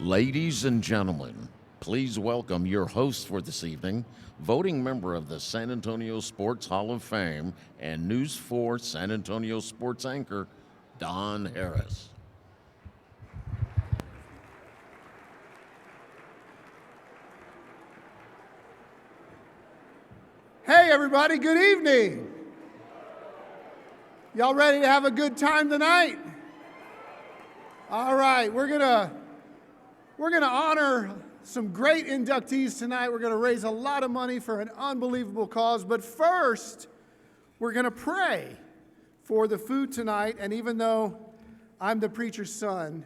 Ladies and gentlemen, please welcome your host for this evening, voting member of the San Antonio Sports Hall of Fame and News 4 San Antonio sports anchor, Don Harris. Hey everybody, good evening. Y'all ready to have a good time tonight? All right, we're gonna honor some great inductees tonight. We're gonna raise a lot of money for an unbelievable cause, but first, we're gonna pray for the food tonight, and even though I'm the preacher's son,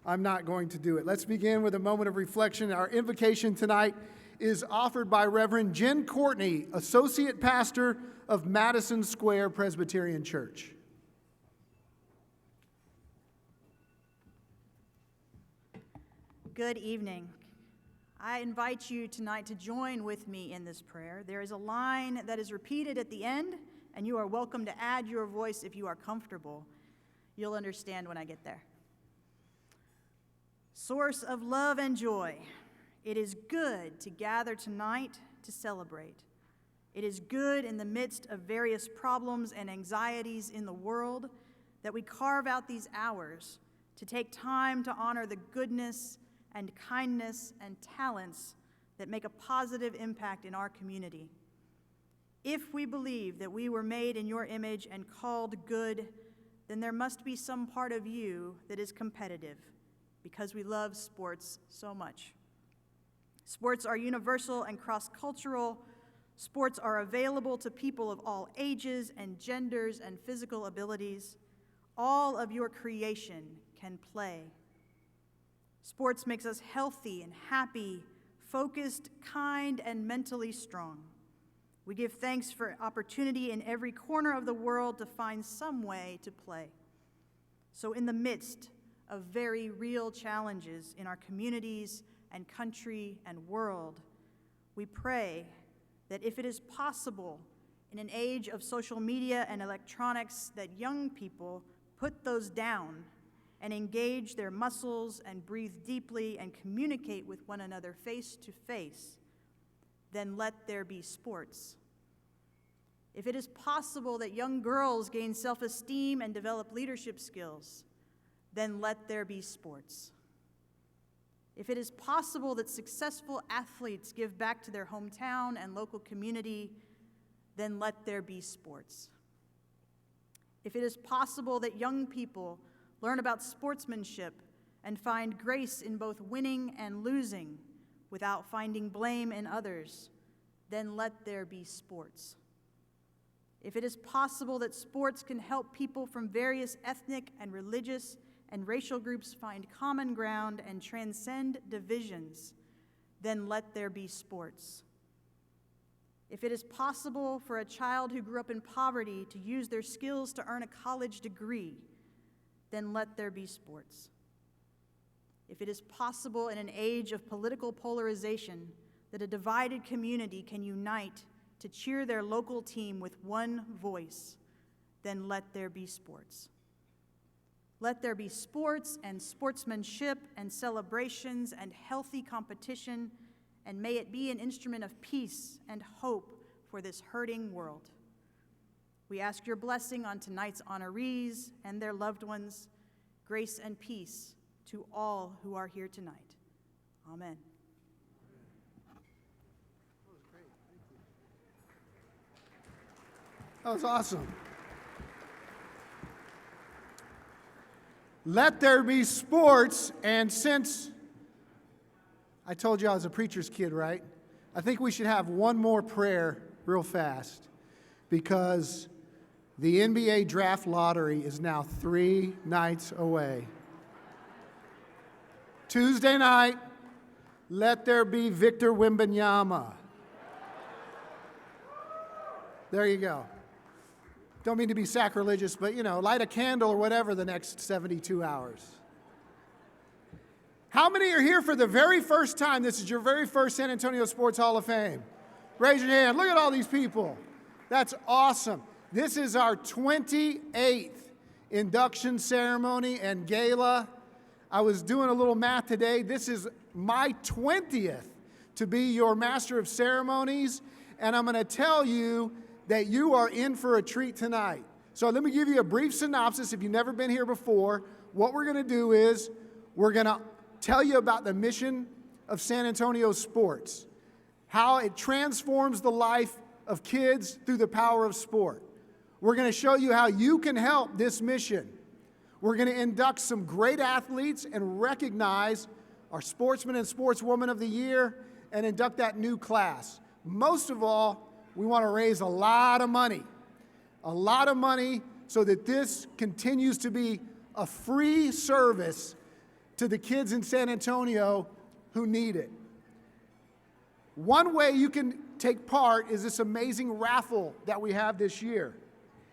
I'm not going to do it. Let's begin with a moment of reflection. Our invocation tonight is offered by Reverend Jen Courtney, Associate Pastor of Madison Square Presbyterian Church. Good evening. I invite you tonight to join with me in this prayer. There is a line that is repeated at the end, and you are welcome to add your voice if you are comfortable. You'll understand when I get there. Source of love and joy, it is good to gather tonight to celebrate. It is good in the midst of various problems and anxieties in the world that we carve out these hours to take time to honor the goodness and kindness and talents that make a positive impact in our community. If we believe that we were made in your image and called good, then there must be some part of you that is competitive because we love sports so much. Sports are universal and cross-cultural. Sports are available to people of all ages and genders and physical abilities. All of your creation can play. Sports makes us healthy and happy, focused, kind, and mentally strong. We give thanks for opportunity in every corner of the world to find some way to play. So in the midst of very real challenges in our communities and country and world, we pray that if it is possible in an age of social media and electronics that young people put those down and engage their muscles and breathe deeply and communicate with one another face to face, then let there be sports. If it is possible that young girls gain self-esteem and develop leadership skills, then let there be sports. If it is possible that successful athletes give back to their hometown and local community, then let there be sports. If it is possible that young people learn about sportsmanship and find grace in both winning and losing without finding blame in others, then let there be sports. If it is possible that sports can help people from various ethnic and religious and racial groups find common ground and transcend divisions, then let there be sports. If it is possible for a child who grew up in poverty to use their skills to earn a college degree, then let there be sports. If it is possible in an age of political polarization that a divided community can unite to cheer their local team with one voice, then let there be sports. Let there be sports and sportsmanship and celebrations and healthy competition, and may it be an instrument of peace and hope for this hurting world. We ask your blessing on tonight's honorees and their loved ones, grace and peace to all who are here tonight. Amen. That was awesome. Let there be sports, and since I told you I was a preacher's kid, right? I think we should have one more prayer real fast, because the NBA draft lottery is now 3 nights away. Tuesday night, let there be Victor Wembanyama. There you go. Don't mean to be sacrilegious, but, light a candle or whatever the next 72 hours. How many are here for the very first time? This is your very first San Antonio Sports Hall of Fame. Raise your hand. Look at all these people. That's awesome. This is our 28th induction ceremony and gala. I was doing a little math today. This is my 20th to be your Master of Ceremonies, and I'm going to tell you that you are in for a treat tonight. So let me give you a brief synopsis if you've never been here before. What we're going to do is we're going to tell you about the mission of San Antonio sports, how it transforms the life of kids through the power of sport. We're going to show you how you can help this mission. We're going to induct some great athletes and recognize our Sportsman and Sportswoman of the Year and induct that new class. Most of all, we want to raise a lot of money so that this continues to be a free service to the kids in San Antonio who need it. One way you can take part is this amazing raffle that we have this year.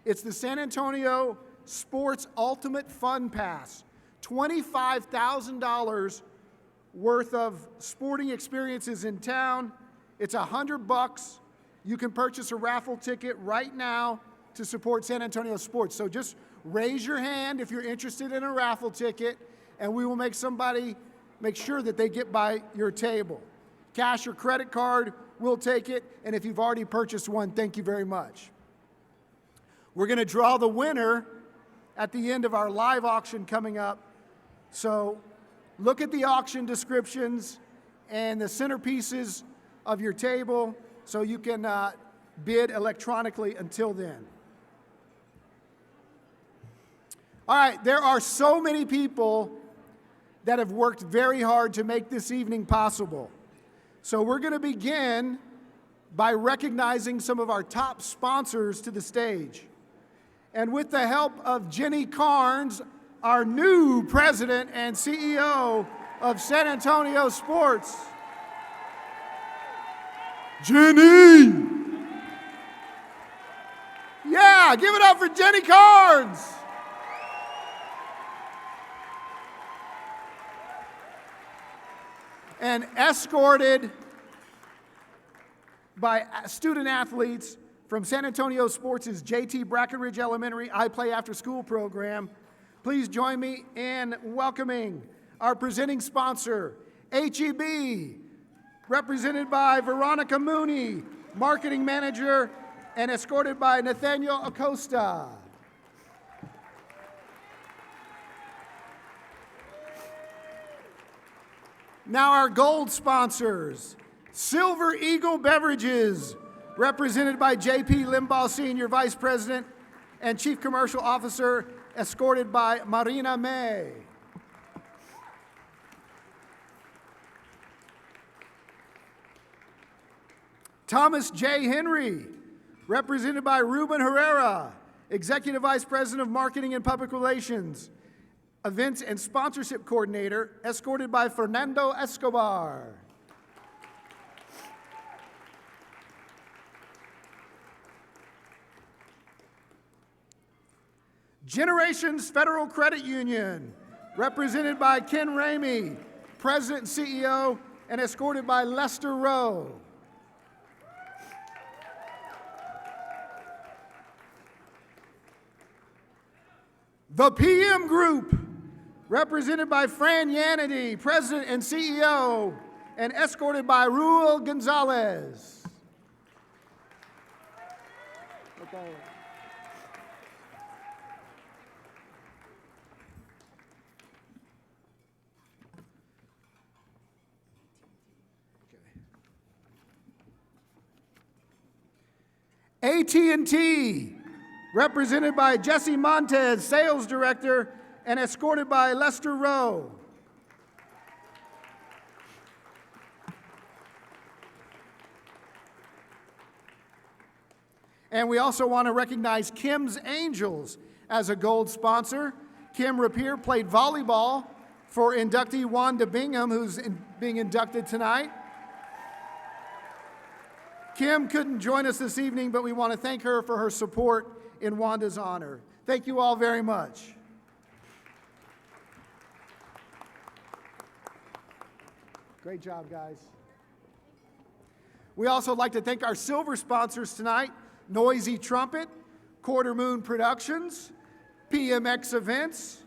It's the San Antonio Sports Ultimate Fun Pass, $25,000 worth of sporting experiences in town. It's $100. You can purchase a raffle ticket right now to support San Antonio sports. So just raise your hand if you're interested in a raffle ticket, and we will make sure that they get by your table. Cash or credit card, we'll take it, and if you've already purchased one, thank you very much. We're going to draw the winner at the end of our live auction coming up. So look at the auction descriptions and the centerpieces of your table so you can bid electronically until then. All right, there are so many people that have worked very hard to make this evening possible. So we're going to begin by recognizing some of our top sponsors to the stage. And with the help of Jenny Carnes, our new president and CEO of San Antonio Sports. Jenny! Yeah, give it up for Jenny Carnes! And escorted by student athletes from San Antonio Sports' JT Brackenridge Elementary I Play After School program. Please join me in welcoming our presenting sponsor, HEB, represented by Veronica Mooney, marketing manager, and escorted by Nathaniel Acosta. Now our gold sponsors, Silver Eagle Beverages, represented by J.P. Limbaugh, Senior Vice President and Chief Commercial Officer, escorted by Marina May. Thomas J. Henry, represented by Ruben Herrera, Executive Vice President of Marketing and Public Relations, Events and Sponsorship Coordinator, escorted by Fernando Escobar. Generations Federal Credit Union, represented by Ken Ramey, President and CEO, and escorted by Lester Rowe. The PM Group, represented by Fran Yanity, President and CEO, and escorted by Ruel Gonzalez. Okay. AT&T, represented by Jesse Montez, Sales Director, and escorted by Lester Rowe. And we also want to recognize Kim's Angels as a gold sponsor. Kim Rapier played volleyball for inductee Wanda Bingham, who's being inducted tonight. Kim couldn't join us this evening, but we want to thank her for her support in Wanda's honor. Thank you all very much. Great job, guys. We also like to thank our silver sponsors tonight, Noisy Trumpet, Quarter Moon Productions, PMX Events,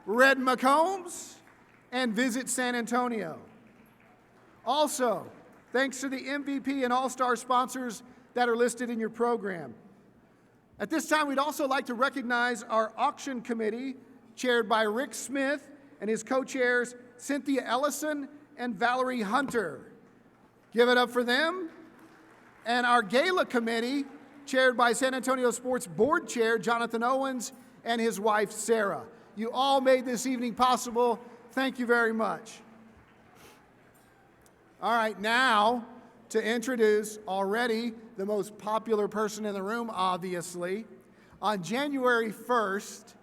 Red McCombs, and Visit San Antonio. Also, thanks to the MVP and All-Star sponsors that are listed in your program. At this time, we'd also like to recognize our auction committee, chaired by Rick Smith and his co-chairs, Cynthia Ellison and Valerie Hunter. Give it up for them. And our gala committee, chaired by San Antonio Sports Board Chair Jonathan Owens and his wife Sarah. You all made this evening possible. Thank you very much. All right, now to introduce already the most popular person in the room, obviously. On January 1st,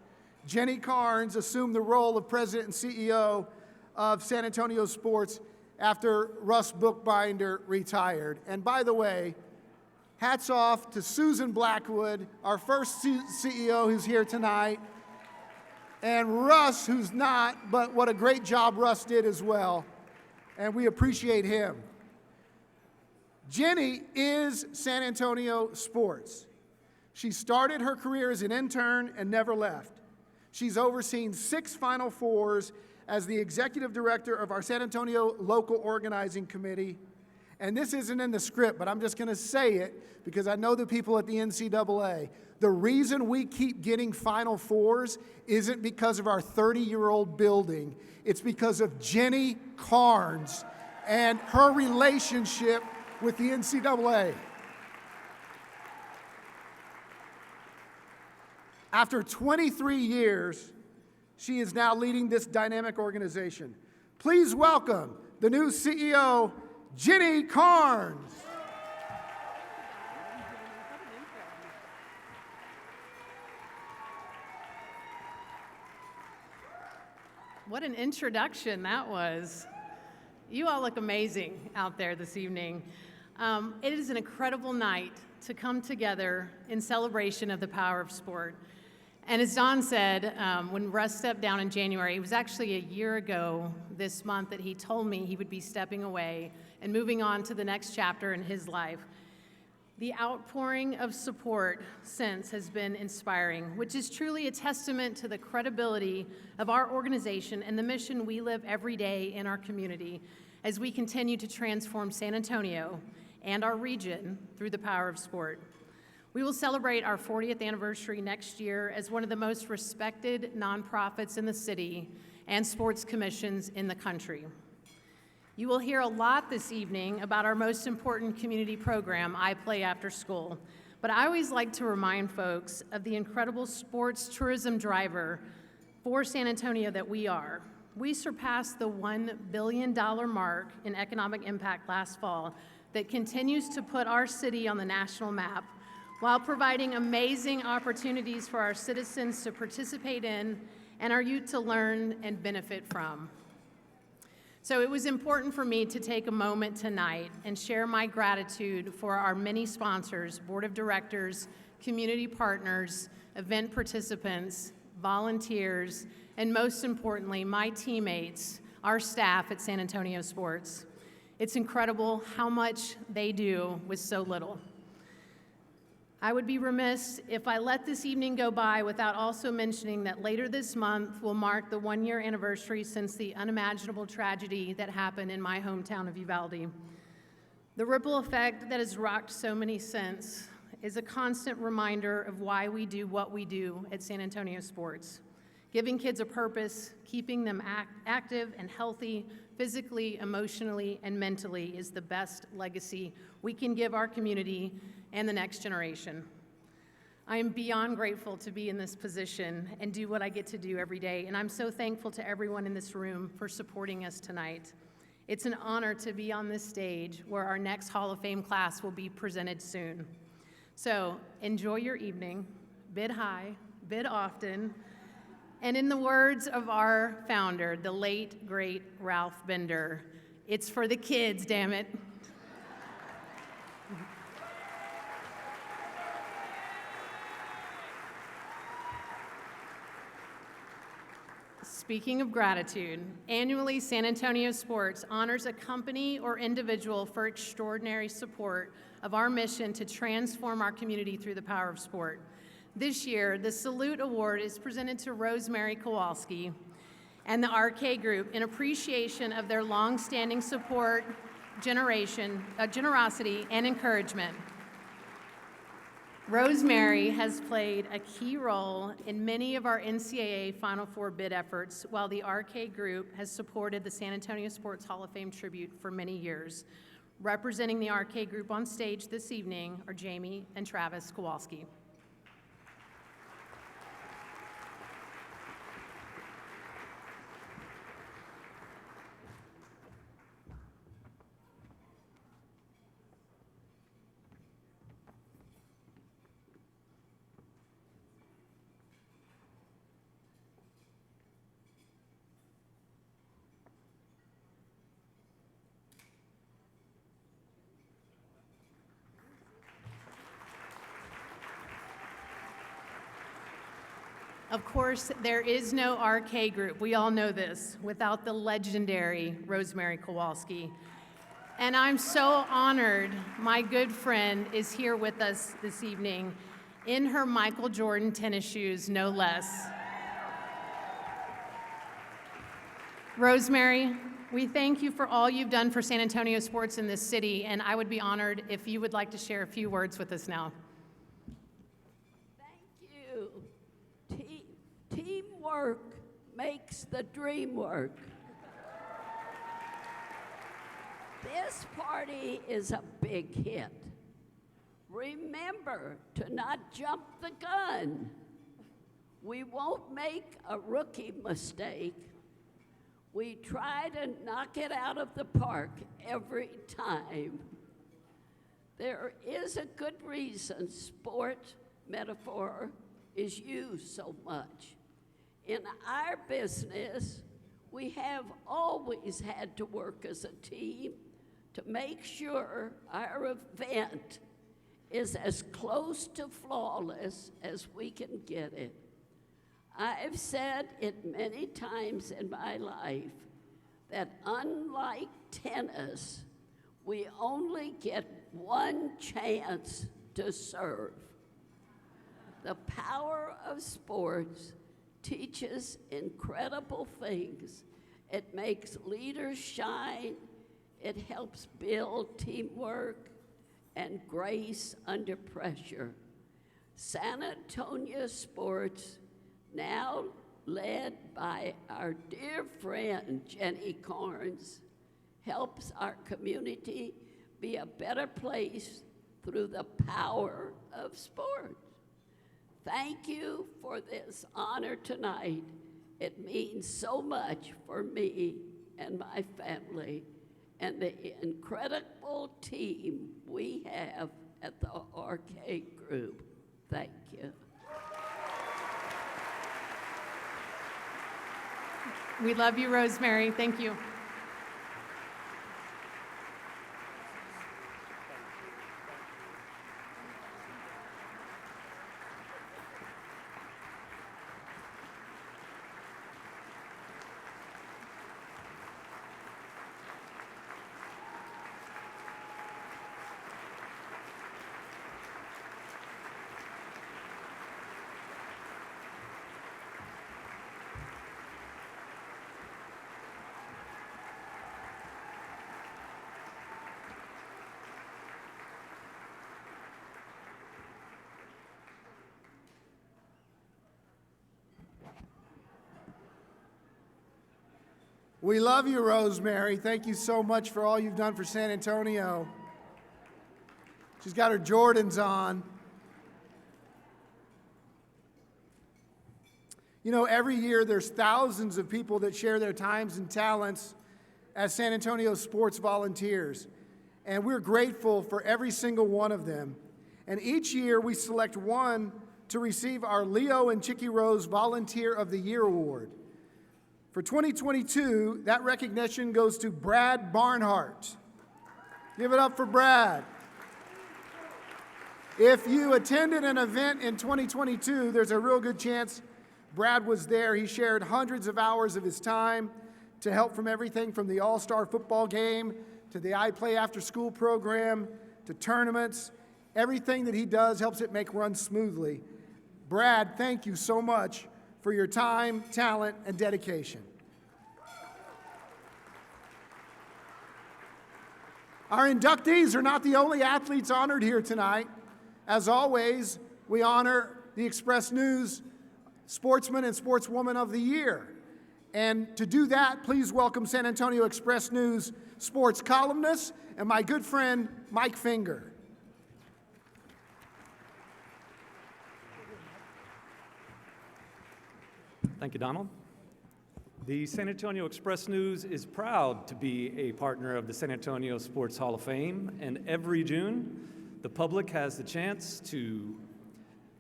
Jenny Carnes assumed the role of President and CEO of San Antonio Sports after Russ Bookbinder retired. And by the way, hats off to Susan Blackwood, our first CEO who's here tonight, and Russ, who's not, but what a great job Russ did as well, and we appreciate him. Jenny is San Antonio Sports. She started her career as an intern and never left. She's overseen 6 Final Fours as the executive director of our San Antonio Local Organizing Committee. And this isn't in the script, but I'm just going to say it because I know the people at the NCAA. The reason we keep getting Final Fours isn't because of our 30-year-old building. It's because of Jenny Carnes and her relationship with the NCAA. After 23 years, she is now leading this dynamic organization. Please welcome the new CEO, Jenny Carnes. What an introduction that was. You all look amazing out there this evening. It is an incredible night to come together in celebration of the power of sport. And as Don said, when Russ stepped down in January, it was actually a year ago this month that he told me he would be stepping away and moving on to the next chapter in his life. The outpouring of support since has been inspiring, which is truly a testament to the credibility of our organization and the mission we live every day in our community as we continue to transform San Antonio and our region through the power of sport. We will celebrate our 40th anniversary next year as one of the most respected nonprofits in the city and sports commissions in the country. You will hear a lot this evening about our most important community program, I Play After School, but I always like to remind folks of the incredible sports tourism driver for San Antonio that we are. We surpassed the $1 billion mark in economic impact last fall that continues to put our city on the national map while providing amazing opportunities for our citizens to participate in and our youth to learn and benefit from. So it was important for me to take a moment tonight and share my gratitude for our many sponsors, board of directors, community partners, event participants, volunteers, and most importantly, my teammates, our staff at San Antonio Sports. It's incredible how much they do with so little. I would be remiss if I let this evening go by without also mentioning that later this month will mark the 1-year anniversary since the unimaginable tragedy that happened in my hometown of Uvalde. The ripple effect that has rocked so many since is a constant reminder of why we do what we do at San Antonio Sports. Giving kids a purpose, keeping them active and healthy, physically, emotionally, and mentally is the best legacy we can give our community and the next generation. I am beyond grateful to be in this position and do what I get to do every day, and I'm so thankful to everyone in this room for supporting us tonight. It's an honor to be on this stage where our next Hall of Fame class will be presented soon. So enjoy your evening, bid high, bid often, and in the words of our founder, the late, great Ralph Bender, it's for the kids, damn it. Speaking of gratitude, annually San Antonio Sports honors a company or individual for extraordinary support of our mission to transform our community through the power of sport. This year, the Salute Award is presented to Rosemary Kowalski. and the RK Group in appreciation of their long-standing support, generosity, and encouragement. Rosemary has played a key role in many of our NCAA Final Four bid efforts, while the RK Group has supported the San Antonio Sports Hall of Fame tribute for many years. Representing the RK Group on stage this evening are Jamie and Travis Kowalski. Of course, there is no RK Group, we all know this, without the legendary Rosemary Kowalski. And I'm so honored my good friend is here with us this evening in her Michael Jordan tennis shoes, no less. Rosemary, we thank you for all you've done for San Antonio sports in this city, and I would be honored if you would like to share a few words with us now. Teamwork makes the dream work. This party is a big hit. Remember to not jump the gun. We won't make a rookie mistake. We try to knock it out of the park every time. There is a good reason sport metaphor is used so much. In our business, we have always had to work as a team to make sure our event is as close to flawless as we can get it. I've said it many times in my life that unlike tennis, we only get one chance to serve. The power of sports teaches incredible things. It makes leaders shine. It helps build teamwork and grace under pressure. San Antonio sports, now led by our dear friend Jenny Carnes, helps our community be a better place through the power of sports. Thank you for this honor tonight. It means so much for me and my family and the incredible team we have at the RK Group. Thank you. We love you, Rosemary. Thank you. We love you, Rosemary. Thank you so much for all you've done for San Antonio. She's got her Jordans on. You know, every year there's thousands of people that share their times and talents as San Antonio sports volunteers. And we're grateful for every single one of them. And each year we select one to receive our Leo and Chicky Rose Volunteer of the Year Award. For 2022, that recognition goes to Brad Barnhart. Give it up for Brad. If you attended an event in 2022, there's a real good chance Brad was there. He shared hundreds of hours of his time to help from everything from the All-Star football game to the I Play After School program to tournaments. Everything that he does helps it run smoothly. Brad, thank you so much for your time, talent, and dedication. Our inductees are not the only athletes honored here tonight. As always, we honor the Express News Sportsman and Sportswoman of the Year. And to do that, please welcome San Antonio Express News sports columnist and my good friend, Mike Finger. Thank you, Donald. The San Antonio Express News is proud to be a partner of the San Antonio Sports Hall of Fame, and every June, the public has the chance to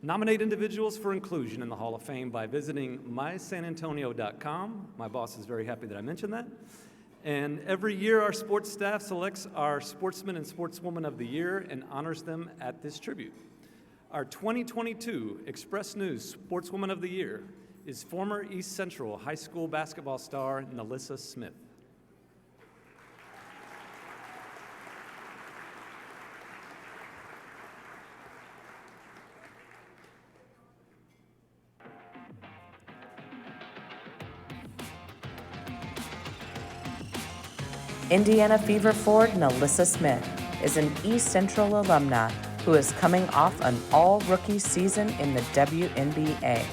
nominate individuals for inclusion in the Hall of Fame by visiting mysanantonio.com. My boss is very happy that I mentioned that. And every year, our sports staff selects our Sportsman and Sportswoman of the Year and honors them at this tribute. Our 2022 Express News Sportswoman of the Year is former East Central High School basketball star Nalissa Smith. Indiana Fever forward Nalissa Smith is an East Central alumna who is coming off an all-rookie season in the WNBA.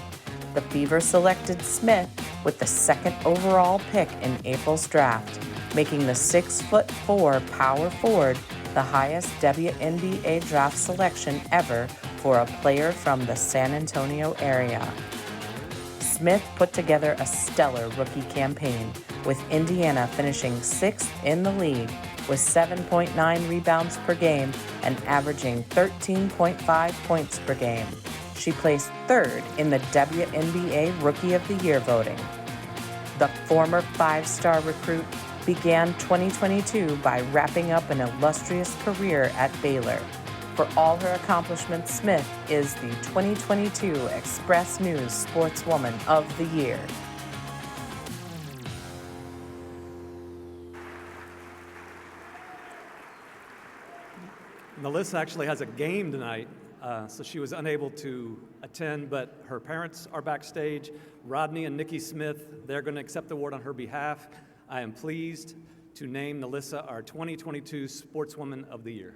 The Fever selected Smith with the second overall pick in April's draft, making the 6'4" power forward the highest WNBA draft selection ever for a player from the San Antonio area. Smith put together a stellar rookie campaign, with Indiana finishing 6th in the league with 7.9 rebounds per game and averaging 13.5 points per game. She placed 3rd in the WNBA Rookie of the Year voting. The former 5-star recruit began 2022 by wrapping up an illustrious career at Baylor. For all her accomplishments, Smith is the 2022 Express News Sportswoman of the Year. Nalissa actually has a game tonight, so she was unable to attend, but her parents are backstage. Rodney and Nikki Smith, they're going to accept the award on her behalf. I am pleased to name Nalissa our 2022 Sportswoman of the Year.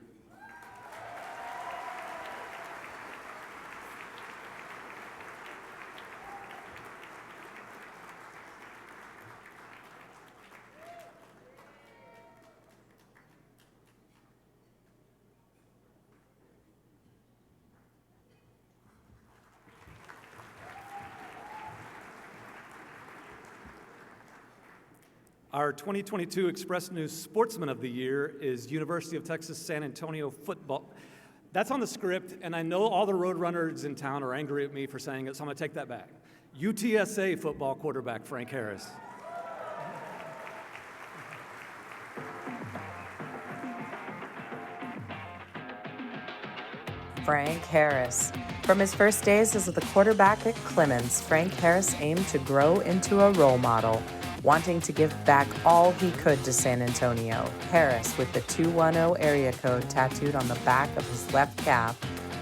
Our 2022 Express News Sportsman of the Year is University of Texas San Antonio football. That's on the script, and I know all the Roadrunners in town are angry at me for saying it, so I'm going to take that back. UTSA football quarterback Frank Harris. Frank Harris. From his first days as the quarterback at Clemens, Frank Harris aimed to grow into a role model, wanting to give back all he could to San Antonio. Harris, with the 210 area code tattooed on the back of his left calf,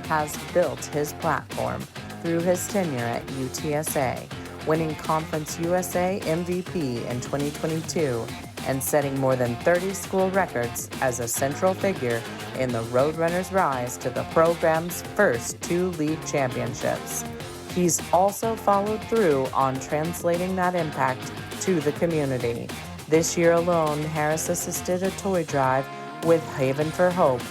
has built his platform through his tenure at UTSA, winning Conference USA MVP in 2022 and setting more than 30 school records as a central figure in the Roadrunners' rise to the program's first 2 league championships. He's also followed through on translating that impact to the community. This year alone, Harris assisted a toy drive with Haven for Hope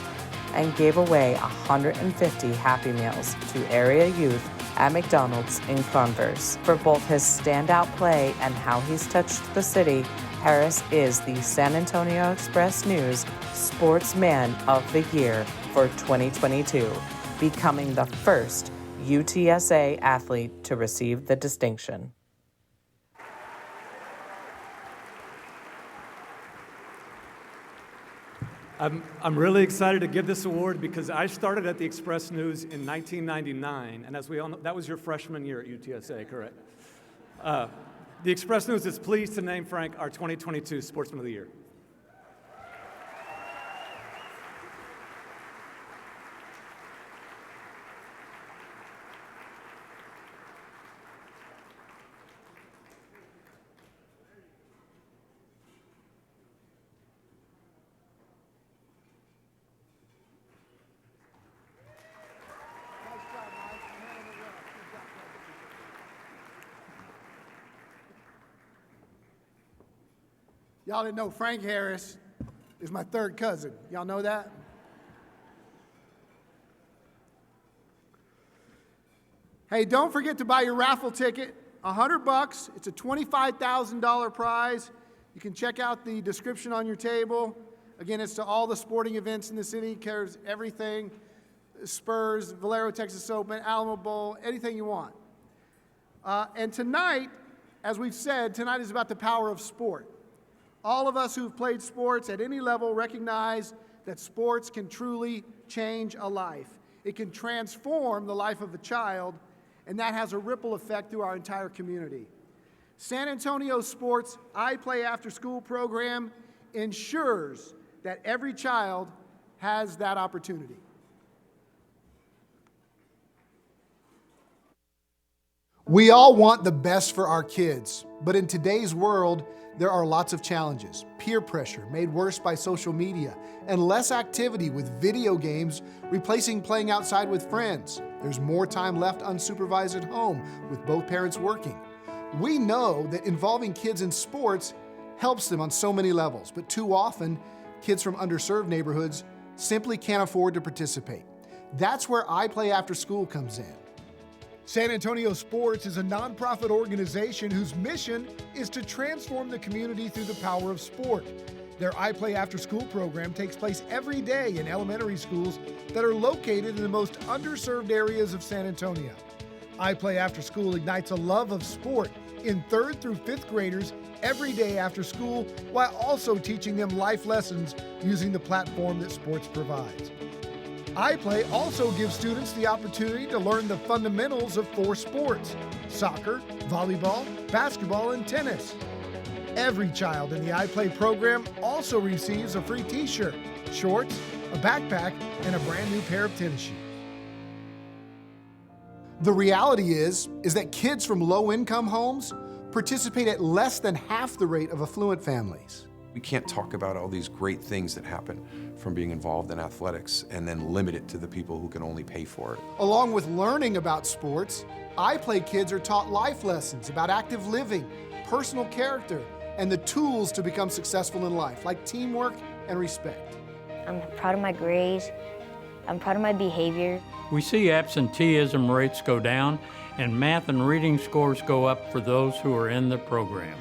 and gave away 150 Happy Meals to area youth at McDonald's in Converse. For both his standout play and how he's touched the city, Harris is the San Antonio Express News Sportsman of the Year for 2022, becoming the first UTSA athlete to receive the distinction. I'm really excited to give this award because I started at the Express News in 1999, and as we all know, that was your freshman year at UTSA, correct? The Express News is pleased to name Frank our 2022 Sportsman of the Year. Y'all didn't know Frank Harris is my third cousin. Y'all know that? Hey, don't forget to buy your raffle ticket. $100. It's a $25,000 prize. You can check out the description on your table. Again, it's to all the sporting events in the city, covers everything. Spurs, Valero Texas Open, Alamo Bowl, anything you want. And tonight, as we've said, tonight is about the power of sport. All of us who've played sports at any level recognize that sports can truly change a life. It can transform the life of a child, and that has a ripple effect through our entire community. San Antonio Sports' I Play After School program ensures that every child has that opportunity. We all want the best for our kids, but in today's world, there are lots of challenges. Peer pressure, made worse by social media, and less activity with video games replacing playing outside with friends. There's more time left unsupervised at home with both parents working. We know that involving kids in sports helps them on so many levels, but too often, kids from underserved neighborhoods simply can't afford to participate. That's where I Play After School comes in. San Antonio Sports is a nonprofit organization whose mission is to transform the community through the power of sport. Their I Play After School program takes place every day in elementary schools that are located in the most underserved areas of San Antonio. I Play After School ignites a love of sport in 3rd through 5th graders every day after school, while also teaching them life lessons using the platform that sports provides. iPlay also gives students the opportunity to learn the fundamentals of 4 sports: soccer, volleyball, basketball, and tennis. Every child in the iPlay program also receives a free t-shirt, shorts, a backpack, and a brand new pair of tennis shoes. The reality is that kids from low-income homes participate at less than half the rate of affluent families. We can't talk about all these great things that happen from being involved in athletics and then limit it to the people who can only pay for it. Along with learning about sports, iPlay kids are taught life lessons about active living, personal character, and the tools to become successful in life, like teamwork and respect. I'm proud of my grades. I'm proud of my behavior. We see absenteeism rates go down and math and reading scores go up for those who are in the program.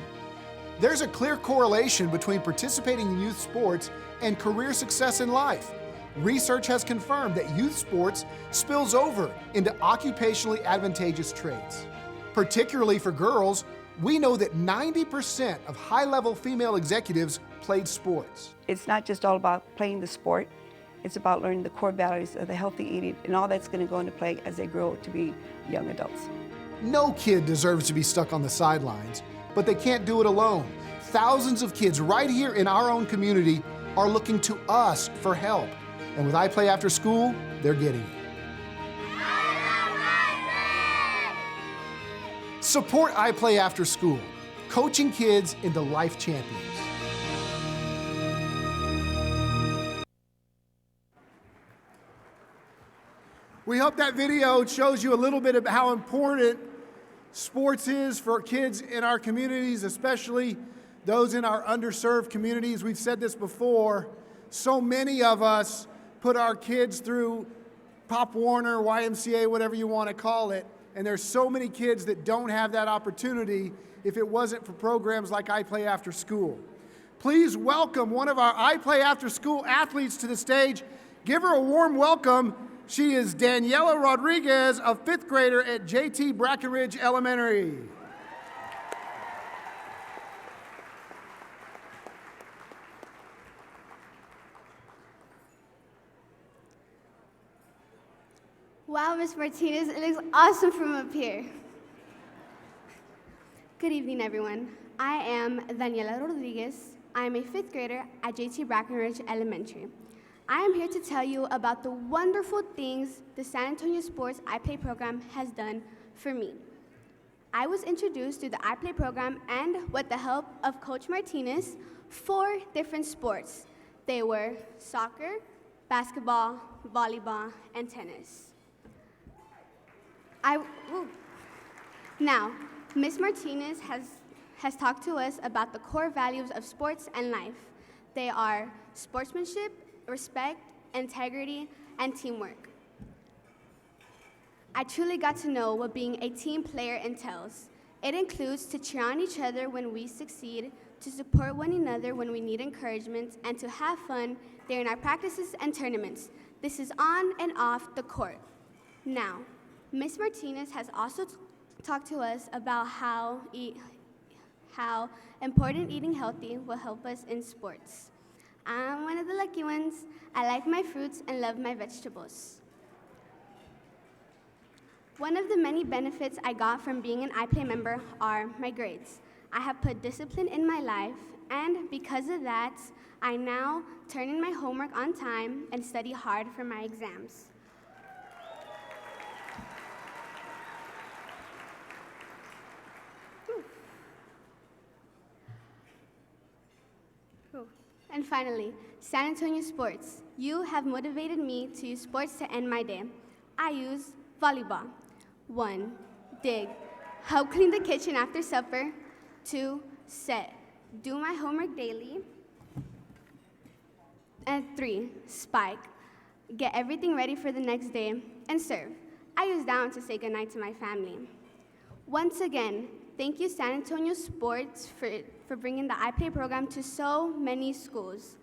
There's a clear correlation between participating in youth sports and career success in life. Research has confirmed that youth sports spills over into occupationally advantageous traits. Particularly for girls, we know that 90% of high-level female executives played sports. It's not just all about playing the sport. It's about learning the core values of the healthy eating and all that's going to go into play as they grow to be young adults. No kid deserves to be stuck on the sidelines, but they can't do it alone. Thousands of kids right here in our own community are looking to us for help. And with I Play After School, they're getting it. Support I Play After School, coaching kids into life champions. We hope that video shows you a little bit of how important sports is for kids in our communities, especially those in our underserved communities. We've said this before, so many of us put our kids through Pop Warner, YMCA, whatever you want to call it, and there's so many kids that don't have that opportunity if it wasn't for programs like I Play After School. Please welcome one of our I Play After School athletes to the stage. Give her a warm welcome. She is Daniela Rodriguez, a 5th grader at JT Brackenridge Elementary. Wow, Ms. Martinez, it looks awesome from up here. Good evening, everyone. I am Daniela Rodriguez. I am a 5th grader at JT Brackenridge Elementary. I am here to tell you about the wonderful things the San Antonio Sports iPlay program has done for me. I was introduced to the iPlay program and, with the help of Coach Martinez, 4 different sports. They were soccer, basketball, volleyball, and tennis. Now, Ms. Martinez has talked to us about the core values of sports and life. They are sportsmanship, respect, integrity, and teamwork. I truly got to know what being a team player entails. It includes to cheer on each other when we succeed, to support one another when we need encouragement, and to have fun during our practices and tournaments. This is on and off the court. Now, Ms. Martinez has also talked to us about how important eating healthy will help us in sports. I'm one of the lucky ones. I like my fruits and love my vegetables. One of the many benefits I got from being an iPlay member are my grades. I have put discipline in my life, and because of that, I now turn in my homework on time and study hard for my exams. And finally, San Antonio sports. You have motivated me to use sports to end my day. I use volleyball. 1, dig. Help clean the kitchen after supper. 2, set. Do my homework daily. And 3, spike. Get everything ready for the next day. And serve. I use down to say goodnight to my family. Once again, thank you, San Antonio Sports, for bringing the iPlay program to so many schools.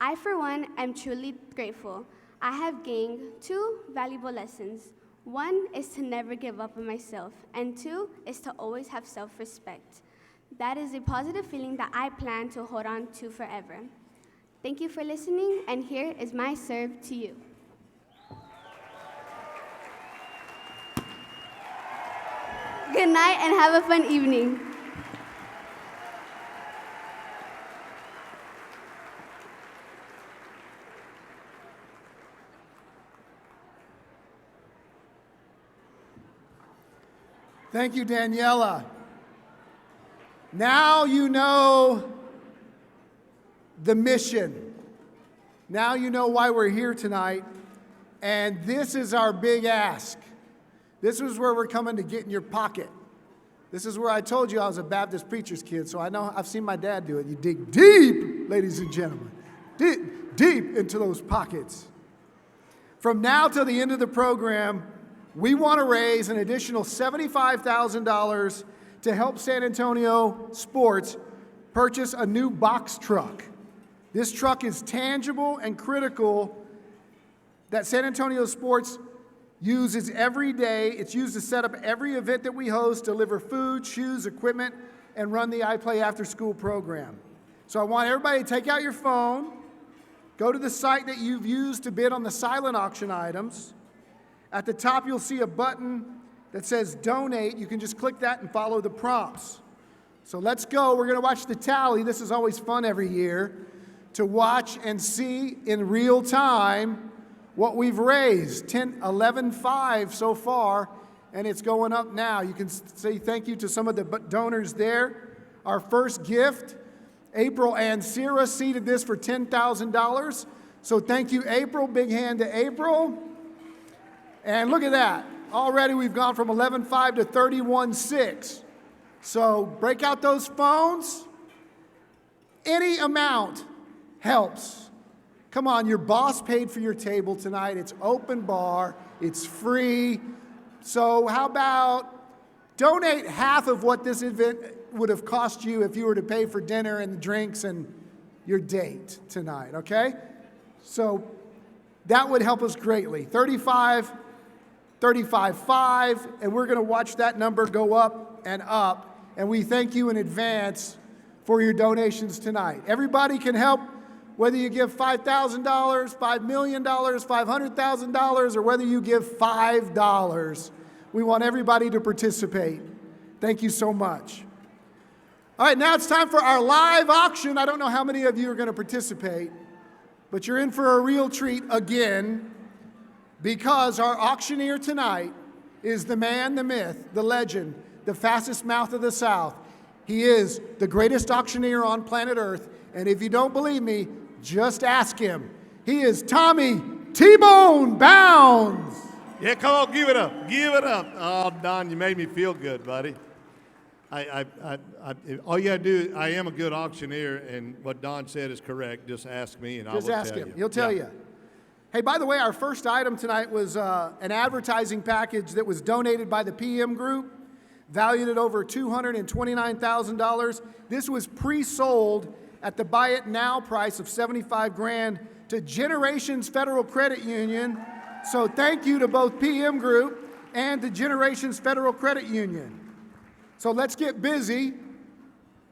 I, for one, am truly grateful. I have gained 2 valuable lessons. 1 is to never give up on myself, and 2 is to always have self-respect. That is a positive feeling that I plan to hold on to forever. Thank you for listening, and here is my serve to you. Good night and have a fun evening. Thank you, Daniela. Now you know the mission. Now you know why we're here tonight. And this is our big ask. This is where we're coming to get in your pocket. This is where I told you I was a Baptist preacher's kid, so I know I've seen my dad do it. You dig deep, ladies and gentlemen, deep into those pockets. From now till the end of the program, we want to raise an additional $75,000 to help San Antonio Sports purchase a new box truck. This truck is tangible and critical that San Antonio Sports uses every day. It's used to set up every event that we host, deliver food, shoes, equipment, and run the iPlay after school program. So I want everybody to take out your phone, go to the site that you've used to bid on the silent auction items. At the top, you'll see a button that says donate. You can just click that and follow the prompts. So let's go. We're going to watch the tally. This is always fun every year to watch and see in real time what we've raised. 11.5 so far, and it's going up now. You can say thank you to some of the donors there. Our first gift, April and Sierra seeded this for $10,000. So thank you, April. Big hand to April. And look at that. Already we've gone from 11.5 to 31.6. So break out those phones. Any amount helps. Come on, your boss paid for your table tonight. It's open bar. It's free. So how about donate half of what this event would have cost you if you were to pay for dinner and the drinks and your date tonight, okay? So that would help us greatly. 35.5, and we're going to watch that number go up and up. And we thank you in advance for your donations tonight. Everybody can help, whether you give $5,000, $5 million, $500,000, or whether you give $5. We want everybody to participate. Thank you so much. All right, now it's time for our live auction. I don't know how many of you are going to participate, but you're in for a real treat again, because our auctioneer tonight is the man, the myth, the legend, the fastest mouth of the South. He is the greatest auctioneer on planet Earth, and if you don't believe me, just ask him. He is Tommy T-Bone Bounds. Yeah, come on, give it up. Give it up. Oh, Don, you made me feel good, buddy. All you got to do, I am a good auctioneer, and what Don said is correct. Just ask me, and I will tell you. Just ask him. He'll tell you. Hey, by the way, our first item tonight was an advertising package that was donated by the PM Group, valued at over $229,000. This was pre-sold at the buy it now price of $75,000 to Generations Federal Credit Union. So thank you to both PM Group and to Generations Federal Credit Union. So let's get busy.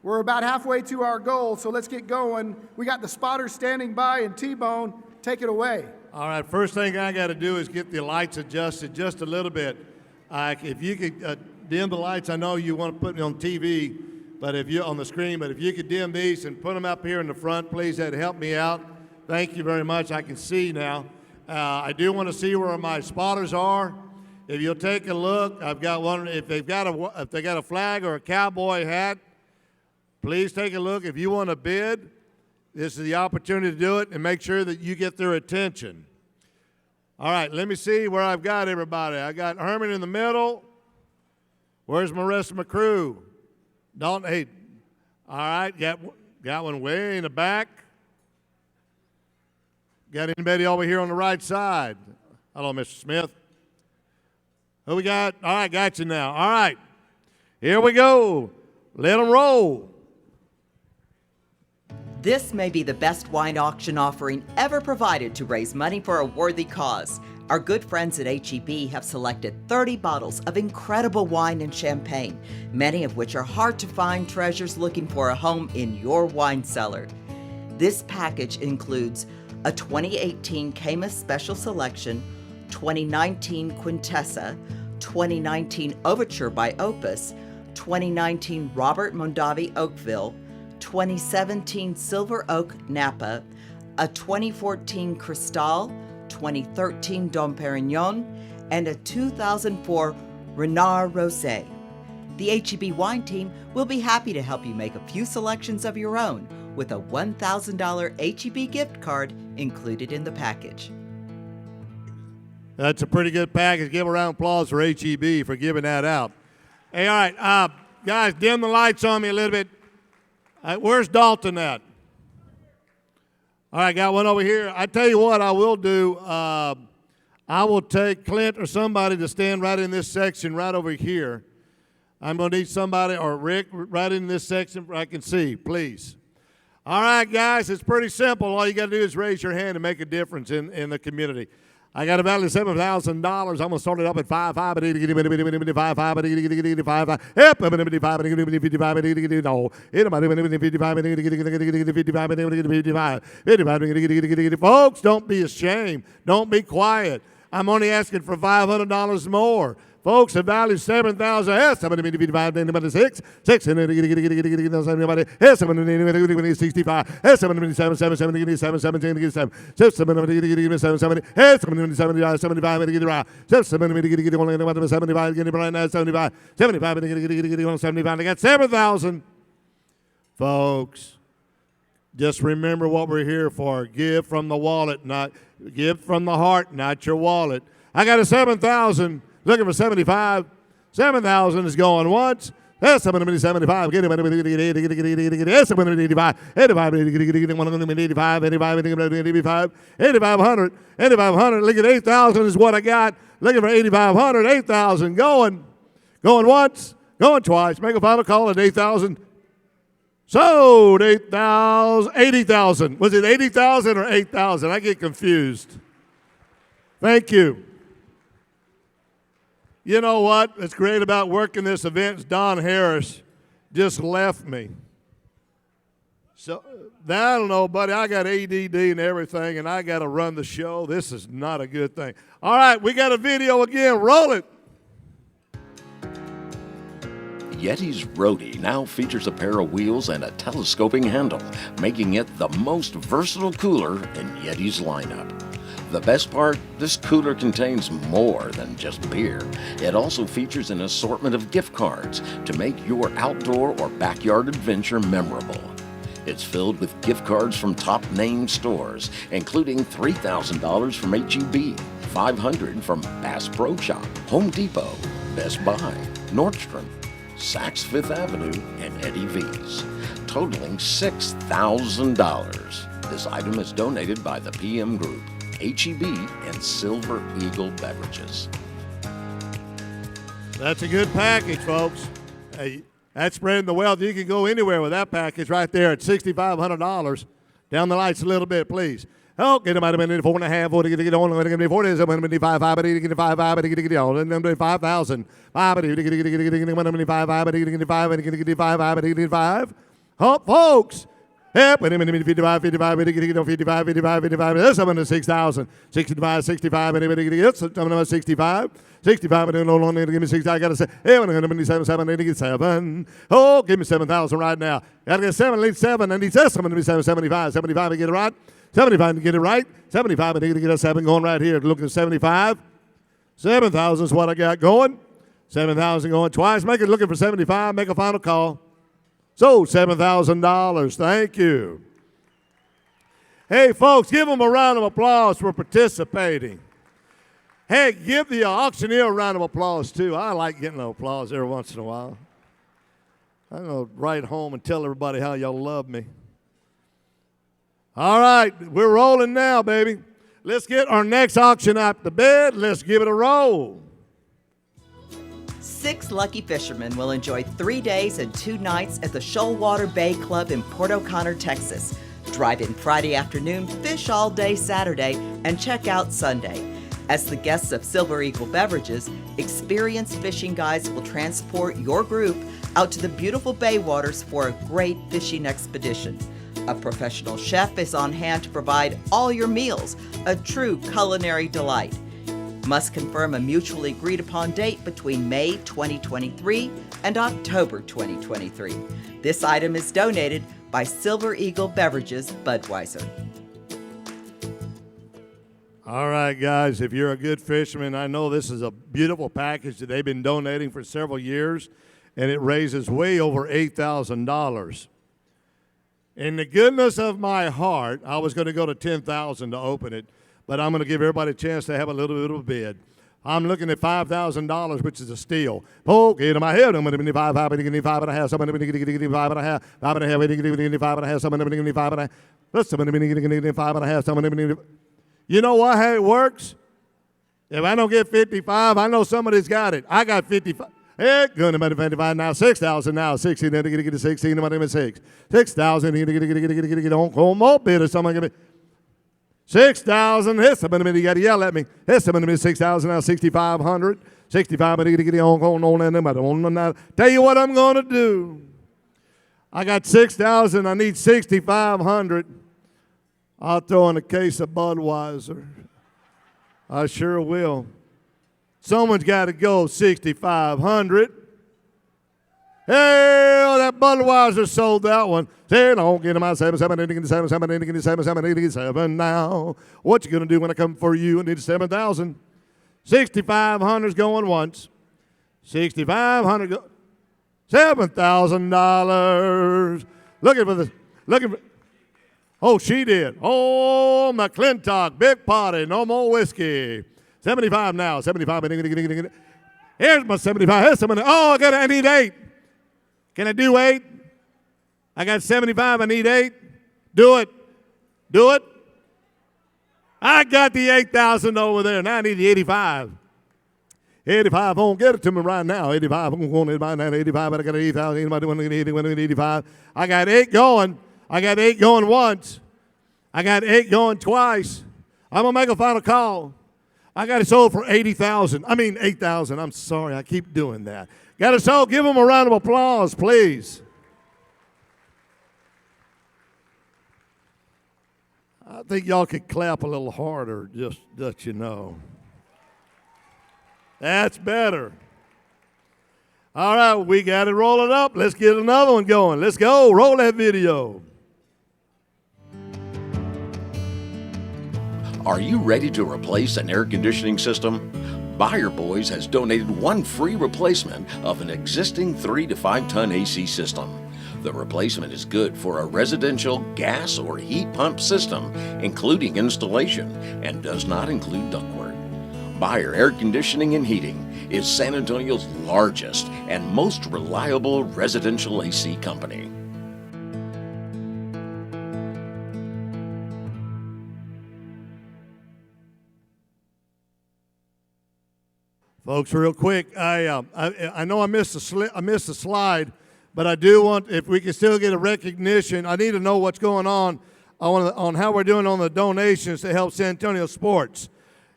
We're about halfway to our goal, so let's get going. We got the spotters standing by, and T-Bone, take it away. All right, first thing I got to do is get the lights adjusted just a little bit. If you could dim the lights, I know you want to put me on TV, but if you on the screen, but if you could dim these and put them up here in the front, please, that'd help me out. Thank you very much. I can see now. I do want to see where my spotters are. If you'll take a look, I've got one. If they got a flag or a cowboy hat, please take a look. If you want to bid, this is the opportunity to do it and make sure that you get their attention. All right, let me see where I've got everybody. I got Herman in the middle. Where's the rest of my crew? Dalton, hey, all right, got one way in the back. Got anybody over here on the right side? Hello, Mr. Smith. Who we got? All right, got you now. All right, here we go. Let them roll. This may be the best wine auction offering ever provided to raise money for a worthy cause. Our good friends at HEB have selected 30 bottles of incredible wine and champagne, many of which are hard-to-find treasures looking for a home in your wine cellar. This package includes a 2018 Caymus Special Selection, 2019 Quintessa, 2019 Overture by Opus, 2019 Robert Mondavi Oakville, 2017 Silver Oak Napa, a 2014 Cristal, 2013 Dom Perignon, and a 2004 Renard Rosé. The HEB wine team will be happy to help you make a few selections of your own with a $1,000 HEB gift card included in the package. That's a pretty good package. Give a round of applause for HEB for giving that out. Hey, all right, guys, dim the lights on me a little bit. Where's Dalton at? All right, got one over here. I tell you what I will do. I will take Clint or somebody to stand right in this section right over here. I'm going to need somebody, or Rick, right in this section where I can see, please. All right, guys, it's pretty simple. All you got to do is raise your hand and make a difference in the community. I got a value of $7,000. I'm going to start it up at 5.5. Folks, don't be ashamed. Don't be quiet. I'm only asking for $500 more. Folks, the value is $7,000. Yes, I'm going to be divided into 6. 6. Yes, I'm going to be 65. Yes, I'm going to be 7. 7. 7. 7. 7. 7. 7. 7. 7. 7. Yes, I'm going to be 75. 75. I'm going to get right. 7. I'm going to get 75. Get right now. 75. 75. I'm going to get 75. I got 7,000. Folks, just remember what we're here for. Give from the wallet, not give from the heart, not your wallet. I got a 7,000. Looking for 75. 7,000 is going once. Yes, I'm going to be 75. Get him. Yes, I'm going to be 85. 85. 85. 85. 8,500. 8,500. Look at 8,000 is what I got. Looking for 8,500. 8,000 going. Going once. Going twice. Make a final call at 8,000. Sold 8,000. 80,000. Was it 80,000 or 8,000? I get confused. Thank you. You know what? What's great about working this event is Don Harris just left me. So, I don't know, buddy. I got ADD and everything, and I got to run the show. This is not a good thing. All right, we got a video again. Roll it. Yeti's Roadie now features a pair of wheels and a telescoping handle, making it the most versatile cooler in Yeti's lineup. The best part, this cooler contains more than just beer. It also features an assortment of gift cards to make your outdoor or backyard adventure memorable. It's filled with gift cards from top name stores, including $3,000 from HEB, $500 from Bass Pro Shop, Home Depot, Best Buy, Nordstrom, Saks Fifth Avenue, and Eddie V's, totaling $6,000. This item is donated by the PM Group, HEB, and Silver Eagle Beverages. That's a good package, folks. Hey, that's spreading the wealth. You can go anywhere with that package right there at $6,500. Down the lights a little bit, please. Oh, get them out of minute 4.5, 40, get on, 40, 75, 5, 5,000. 5, folks. Yep, 55, 55, 55, 55. That's up to 6,000. 65, 65, anybody gets it? 65. 65, and no longer give me 60. I got to say, hey, I'm going to be 7. Oh, give me 7,000 right now. Got to get 7, at least 7, and he says I'm going to be 75. 75 to get it right. 75 to get it right. 75, and to get a 7 going right here. Look at 75. 7,000 is what I got going. 7,000 going twice. Make it looking for 75. Make a final call. So, $7,000. Thank you. Hey, folks, give them a round of applause for participating. Hey, give the auctioneer a round of applause, too. I like getting applause every once in a while. I'm going to write home and tell everybody how y'all love me. All right, we're rolling now, baby. Let's get our next auction out the bed. Let's give it a roll. 6 lucky fishermen will enjoy 3 days and 2 nights at the Shoalwater Bay Club in Port O'Connor, Texas. Drive in Friday afternoon, fish all day Saturday, and check out Sunday. As the guests of Silver Eagle Beverages, experienced fishing guides will transport your group out to the beautiful bay waters for a great fishing expedition. A professional chef is on hand to provide all your meals, a true culinary delight. Must confirm a mutually agreed upon date between May 2023 and October 2023. This item is donated by Silver Eagle Beverages Budweiser. All right, guys, if you're a good fisherman, I know this is a beautiful package that they've been donating for several years, and it raises way over $8,000. In the goodness of my heart, I was going to go to $10,000 to open it, but I'm going to give everybody a chance to have a little bit of a bid. I'm looking at $5,000, which is a steal. Okay, to my head, I'm going to be 5, 5.5, someone going to give 5.5, 5.5, 5.5, someone going to give 5.5. Let's someone going to give 5.5, someone going to give. You know what? How it works? If I don't get 55, I know somebody's got it. I got 55. Hey, going to be 55 now. 6,000 now. 16. Then to get to 16. I'm going to 6. 6,000. Get on more bid or something. Give me 6,000. Here's somebody you got to yell at me. Here's somebody 6,000 now. 6,500. 65. But get on them. I don't know. Tell you what I'm going to do. I got 6,000. I need 6,500. I'll throw in a case of Budweiser. I sure will. Someone's got to go 6,500. Hey, that Budweiser sold that one. Say, don't get him out 7 now. What you going to do when I come for you? I need 7,000. 6,500's going once. 6,500 go. $7,000. Looking for this. Looking for. Oh, she did. Oh, McClintock, big party, no more whiskey. 75 now. 75. Here's my 75. Here's somebody. Oh, I need 8. Can I do 8? I got 75. I need 8. Do it. Do it. I got the 8,000 over there. Now I need the 85. 85. Won't get it to me right now. 85. I'm going to buy that 85, but I got 80,000. Anybody want to get 85? I got 8 going. I got 8 going once. I got 8 going twice. I'm going to make a final call. I got it sold for 80,000. I mean 8,000. I'm sorry. I keep doing that. Got it sold. Give them a round of applause, please. I think y'all could clap a little harder, just that you know. That's better. All right, we got it rolling up. Let's get another one going. Let's go. Roll that video. Are you ready to replace an air conditioning system? Buyer Boys has donated 1 free replacement of an existing 3 to 5 ton AC system. The replacement is good for a residential gas or heat pump system, including installation, and does not include ductwork. Buyer Air Conditioning and Heating is San Antonio's largest and most reliable residential AC company. Folks, real quick, I know I missed a slide, but I do want, if we can still get a recognition, I need to know what's going on how we're doing on the donations to help San Antonio sports.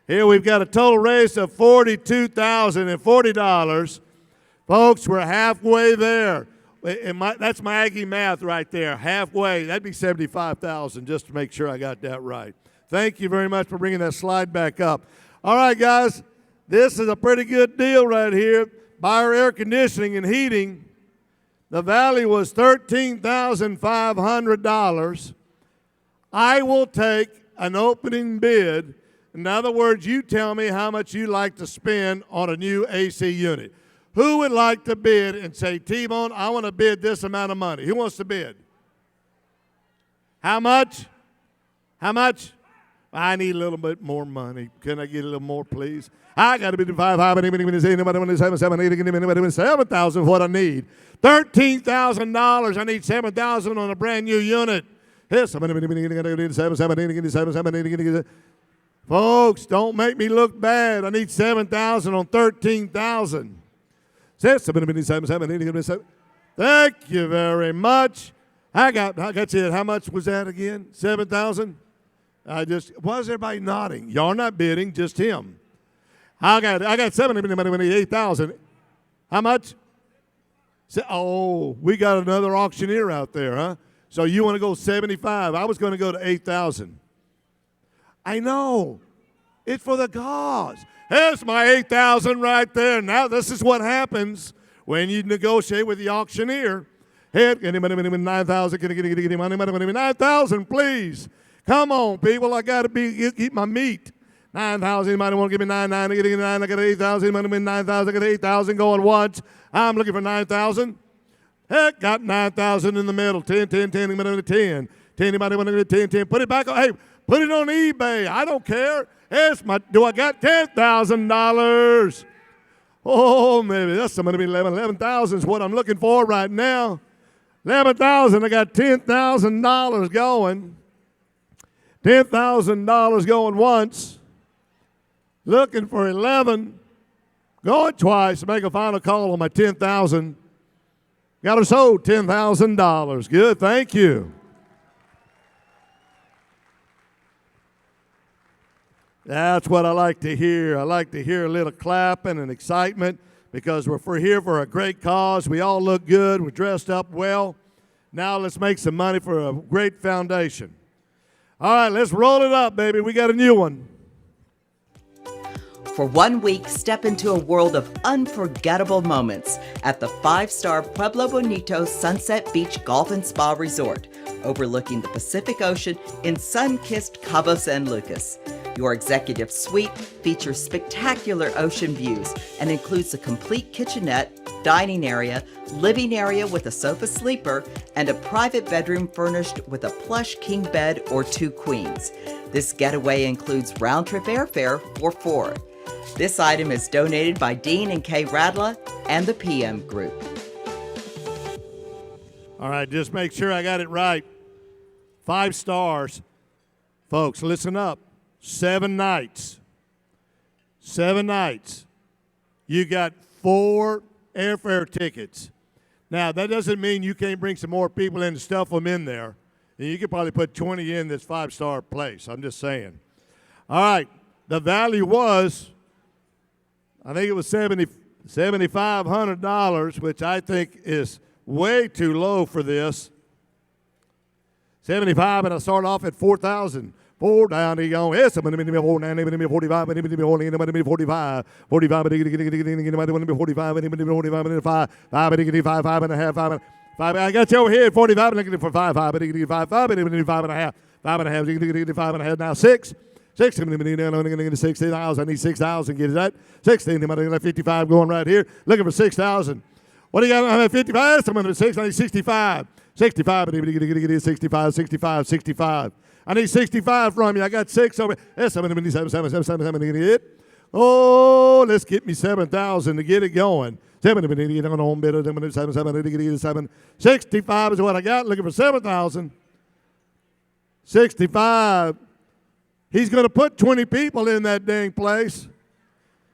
Here we've got a total raise of $42,040. Folks, we're halfway there. That's my Aggie math right there, halfway. That'd be $75,000, just to make sure I got that right. Thank you very much for bringing that slide back up. All right, guys. This is a pretty good deal right here. Buyer Air Conditioning and Heating. The value was $13,500. I will take an opening bid. In other words, you tell me how much you like to spend on a new AC unit. Who would like to bid and say, T-Bone, I want to bid this amount of money? Who wants to bid? How much? How much? I need a little bit more money. Can I get a little more, please? I got to be 7,000 what I need. $13,000. I need $7,000 on a brand new unit. Folks, don't make me look bad. I need $7,000 on $13,000. Thank you very much. I got you. How much was that again? 7,000. Why is everybody nodding? Y'all not bidding, just him. I got 8,000. How much? Oh, we got another auctioneer out there, huh? So you want to go 75? I was going to go to 8,000. I know. It's for the cause. Here's my 8,000 right there. Now this is what happens when you negotiate with the auctioneer. Here, 9,000. 9,000, please. Come on, people. I got to eat my meat. 9,000. Anybody want to give me 9,900? I get 9. I got 8,000. Anybody want 9,000? I got 8,000 going once. I'm looking for 9,000. Heck, got 9,000 in the middle. 10, 10, 10. Anybody want 10? 10. Anybody want to give 10, 10? Put it back on. Hey, put it on eBay. I don't care. Do I got $10,000? Oh, maybe that's somebody be 11,000 is what I'm looking for right now. 11,000. I got $10,000 going. $10,000 going once. Looking for 11. Going twice to make a final call on my 10,000. Got her sold $10,000. Good, thank you. That's what I like to hear. I like to hear a little clapping and excitement because we're here for a great cause. We all look good. We're dressed up well. Now let's make some money for a great foundation. All right, let's roll it up, baby. We got a new one. For 1 week, step into a world of unforgettable moments at the 5-star Pueblo Bonito Sunset Beach Golf and Spa Resort, overlooking the Pacific Ocean in sun-kissed Cabo San Lucas. Your executive suite features spectacular ocean views and includes a complete kitchenette, dining area, living area with a sofa sleeper, and a private bedroom furnished with a plush king bed or 2 queens. This getaway includes round-trip airfare for 4. This item is donated by Dean and Kay Radla and the PM Group. All right, just make sure I got it right. 5 stars. Folks, listen up. 7 nights. 7 nights. You got 4 airfare tickets. Now, that doesn't mean you can't bring some more people in and stuff them in there. You could probably put 20 in this 5-star place. I'm just saying. All right. The value was, I think it was $7,500, which I think is way too low for this. 75, and I start off at 4,000. 4 down, he go. Yes, I'm going to be 4 now. Anybody be 45? Anybody be 40? Anybody be 45? 45. Anybody want to be 45? Anybody be 45? 5. 5. 5. 5 and a half. 5. 5. I got you over here at 45. I'm looking for 5. 5. 5. 5. 5 and a half. 5 and a half. 5 and a half. Now 6. 6. I'm going to get 6,000. I need 6,000. Get that? 16. I'm going to get 55 going right here. Looking for 6,000. What do you got? I'm at 55. I'm going to 6. I need 65. 65. I need to get 65. 65. 65. I need 65 from you. I got 6 over. Yes, I'm going to get 7. Oh, let's get me 7,000 to get it going. 65 is what I got. Looking for 7,000. 65. He's going to put 20 people in that dang place.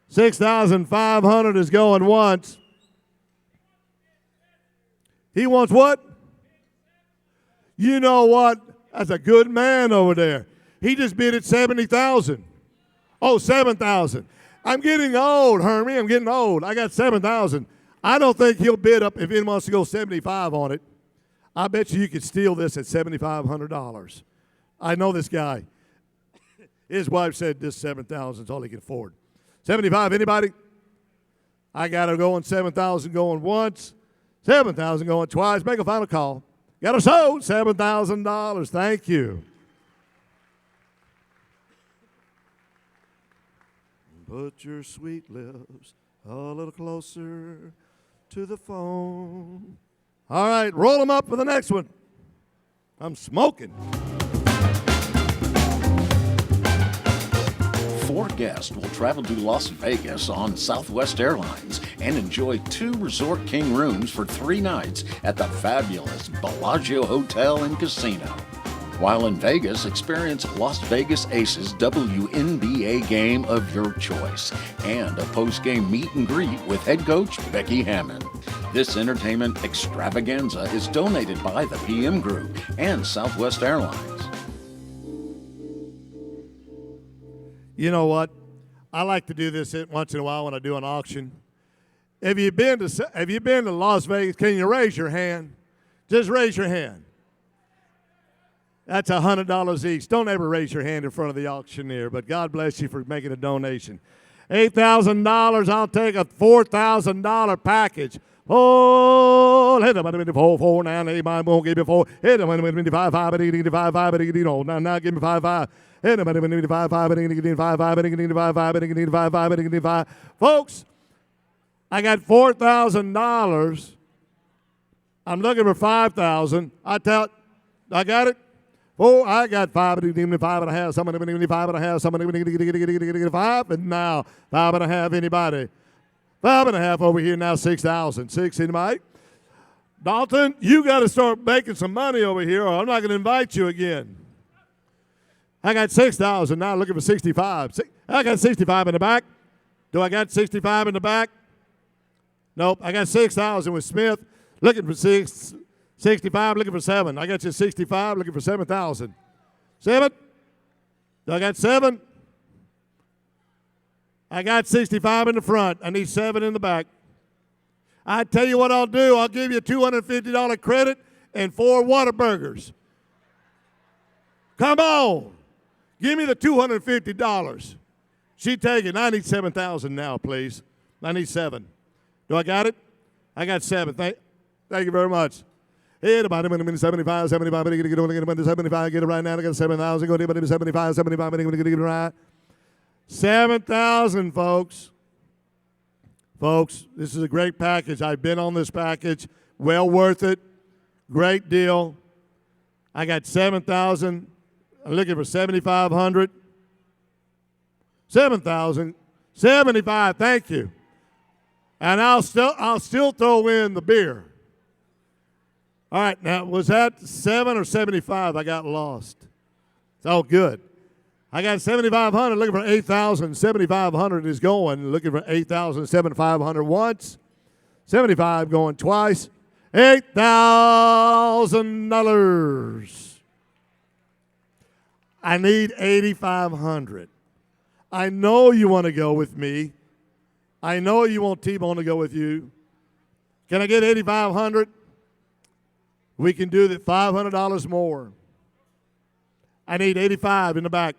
6,500 is going once. He wants what? You know what? That's a good man over there. He just bid at 70,000. Oh, 7,000. I'm getting old, Hermie. I'm getting old. I got 7,000. I don't think he'll bid up if anyone wants to go 75 on it. I bet you could steal this at $7,500. I know this guy. His wife said this 7,000 is all he can afford. 75, anybody? I got her going 7,000 going once, 7,000 going twice. Make a final call. Got her sold, $7,000. Thank you. Put your sweet lips a little closer to the phone. All right, roll them up for the next one. I'm smoking. 4 guests will travel to Las Vegas on Southwest Airlines and enjoy 2 Resort King rooms for 3 nights at the fabulous Bellagio Hotel and Casino. While in Vegas, experience Las Vegas Aces WNBA game of your choice and a post-game meet and greet with head coach Becky Hammond. This entertainment extravaganza is donated by the PM Group and Southwest Airlines. You know what? I like to do this once in a while when I do an auction. Have you been to Las Vegas? Can you raise your hand? Just raise your hand. That's $100 each. Don't ever raise your hand in front of the auctioneer, but God bless you for making a donation. $8,000, I'll take a $4,000 package. Oh, hit them, 4, 9, 8, I won't give you 4. Hit them, 5, 5, 5, 5, 5, no, now give me 5, 5. Hit them, 5, 5, 5, 5, 5. Folks, I got $4,000. I'm looking for 5,000. I got it. Oh, I got 5, 5.5. Somebody 5.5. Somebody 5, and now 5.5. Anybody? 5.5 over here now. 6,000. 6 anybody? Dalton, you got to start making some money over here, or I'm not going to invite you again. I got 6,000 now. Looking for 65. I got 65 in the back. Do I got 65 in the back? Nope. I got 6,000 with Smith. Looking for 65, looking for 7. I got you 65, looking for 7,000. 7? Do I got 7? I got 65 in the front. I need 7 in the back. I tell you what I'll do. I'll give you a $250 credit and 4 Whataburgers. Come on. Give me the $250. She take it. I need 7,000 now, please. I need 7. Do I got it? I got 7. Thank you very much. Hey, the bottom 75, 75, get it 75, get it right now. I got 7,000. Go to 75, 75, get it right. 7,000, folks. Folks, this is a great package. I've been on this package. Well worth it. Great deal. I got 7,000. I'm looking for 7,500. 7,000. 75. Thank you. And I'll still throw in the beer. All right, now, was that 7 or 75? I got lost. It's all good. I got 7,500, looking for 8,000. 7,500 is going, looking for 8,000. 7,500 once. 75 going twice. $8,000. I need 8,500. I know you want to go with me. I know you want T-Bone to go with you. Can I get 8,500? We can do that $500 more. I need 85 in the back.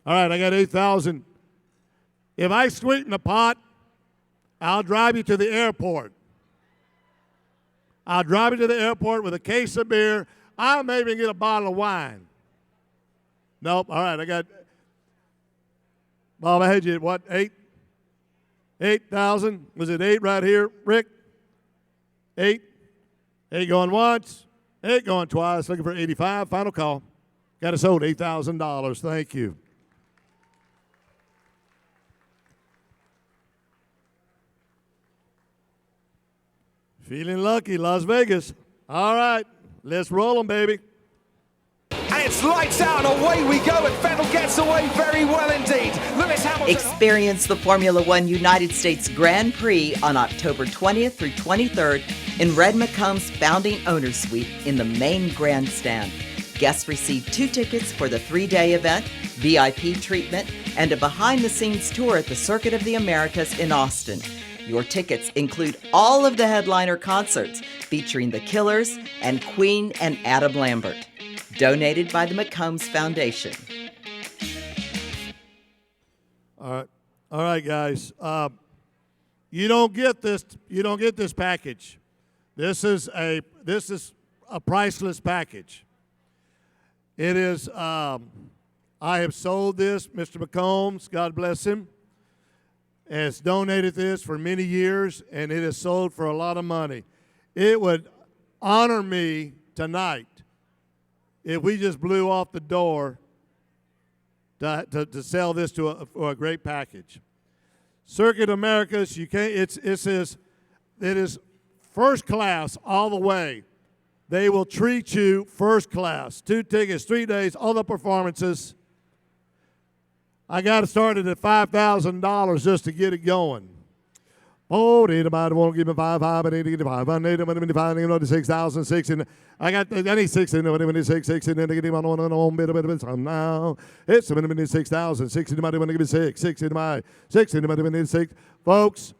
All right, I got 8,000. If I sweeten the pot, I'll drive you to the airport. I'll drive you to the airport with a case of beer. I'll maybe get a bottle of wine. Nope. All right, I got. Bob, I had you at what? 8,000. Was it 8 right here, Rick? 8. 8 going once, 8 going twice, looking for 85. Final call. Got it sold, $8,000. Thank you. Feeling lucky, Las Vegas. All right, let's roll them, baby. And it's lights out, away we go, and Vettel gets away very well indeed. Lewis Hamilton. Experience the Formula One United States Grand Prix on October 20th through 23rd in Red McComb's Founding Owners Suite in the main grandstand. Guests receive 2 tickets for the 3-day event, VIP treatment, and a behind-the-scenes tour at the Circuit of the Americas in Austin. Your tickets include all of the headliner concerts featuring The Killers and Queen and Adam Lambert. Donated by the McCombs Foundation. All right, guys. You don't get this. You don't get this package. This is a priceless package. It is. I have sold this. Mr. McCombs, God bless him, has donated this for many years, and it is sold for a lot of money. It would honor me tonight if we just blew off the door to sell this for a great package. Circuit Americas, you can't. It is first class all the way. They will treat you first class. 2 tickets, 3 days, all the performances. I got it started at $5,000 just to get it going. Oh, anybody want to give me 5, I need to get 5. I need 6,000, 6. I need 6 in there, 6, and then they get him on bit of some now. It's 6,000, 6. Anybody want to give me 6? 6 in my 6. Anybody want to 6? Folks,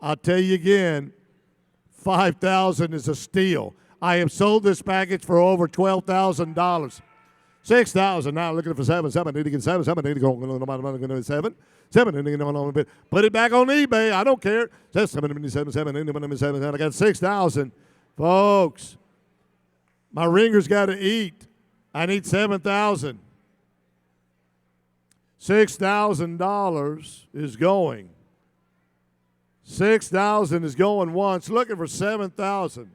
I'll tell you again, 5,000 is a steal. I have sold this package for over $12,000. 6,000 now, looking for 7. 7, need to get 7. 7, need to go on 7. 7, need to get on a bit. Put it back on eBay. I don't care. 7, 7. I got 6,000. Folks, my ringer's got to eat. I need 7,000. $6,000 is going. 6,000 is going once. Looking for 7,000.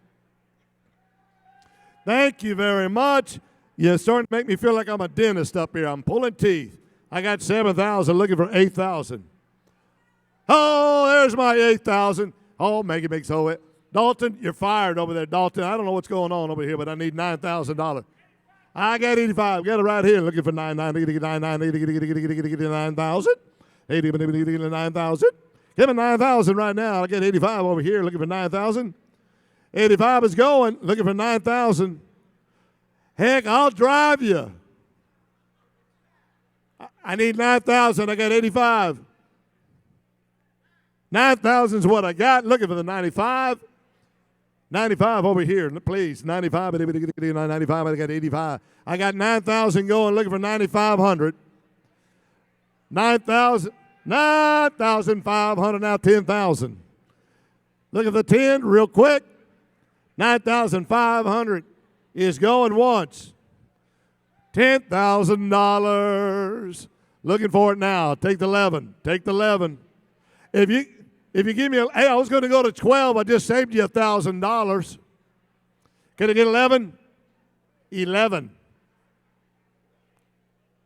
Thank you very much. You're starting to make me feel like I'm a dentist up here. I'm pulling teeth. I got 7,000, looking for 8,000. Oh, there's my 8,000. Oh, Maggie makes it. Dalton, you're fired over there, Dalton. I don't know what's going on over here, but I need $9,000. I got 85. Got it right here, looking for 9,000. 9,000. Give me 9,000 right now. I got 85 over here, looking for 9,000. 85 is going, looking for 9,000. Heck, I'll drive you. I need 9,000. I got 85. 9,000 is what I got. Looking for the 95. 95 over here, please. 95. 95. I got 85. I got 9,000 going. Looking for 9,500. 9,000. 9,500. Now 10,000. Look at the 10 real quick. 9,500 is going once. $10,000. Looking for it now. Take the 11. Take the 11. If you give me hey, I was going to go to 12. I just saved you $1,000. Can I get 11? 11.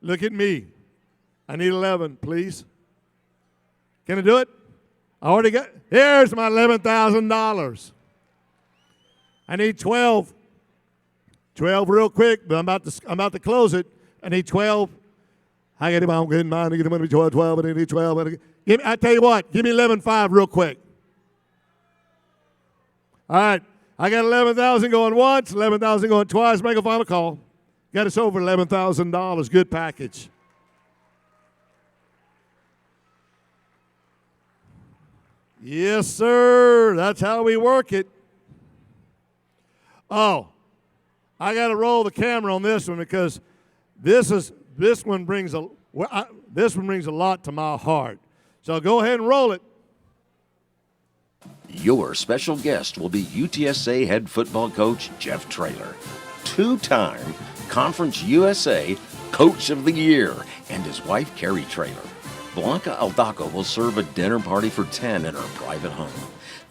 Look at me. I need 11, please. Can I do it? I already got. Here's my $11,000. I need 12. 12 real quick, but I'm about to close it. I need 12. I get him on good mind. I get him to be 12. I need 12. I tell you what, give me 11.5 real quick. All right, I got 11,000 going once, 11,000 going twice. Make a final call. Got us over $11,000. Good package. Yes, sir. That's how we work it. Oh. I got to roll the camera on this one because this one brings a lot to my heart. So go ahead and roll it. Your special guest will be UTSA head football coach Jeff Traylor, 2-time Conference USA Coach of the Year, and his wife Carrie Traylor. Blanca Aldaco will serve a dinner party for 10 in her private home.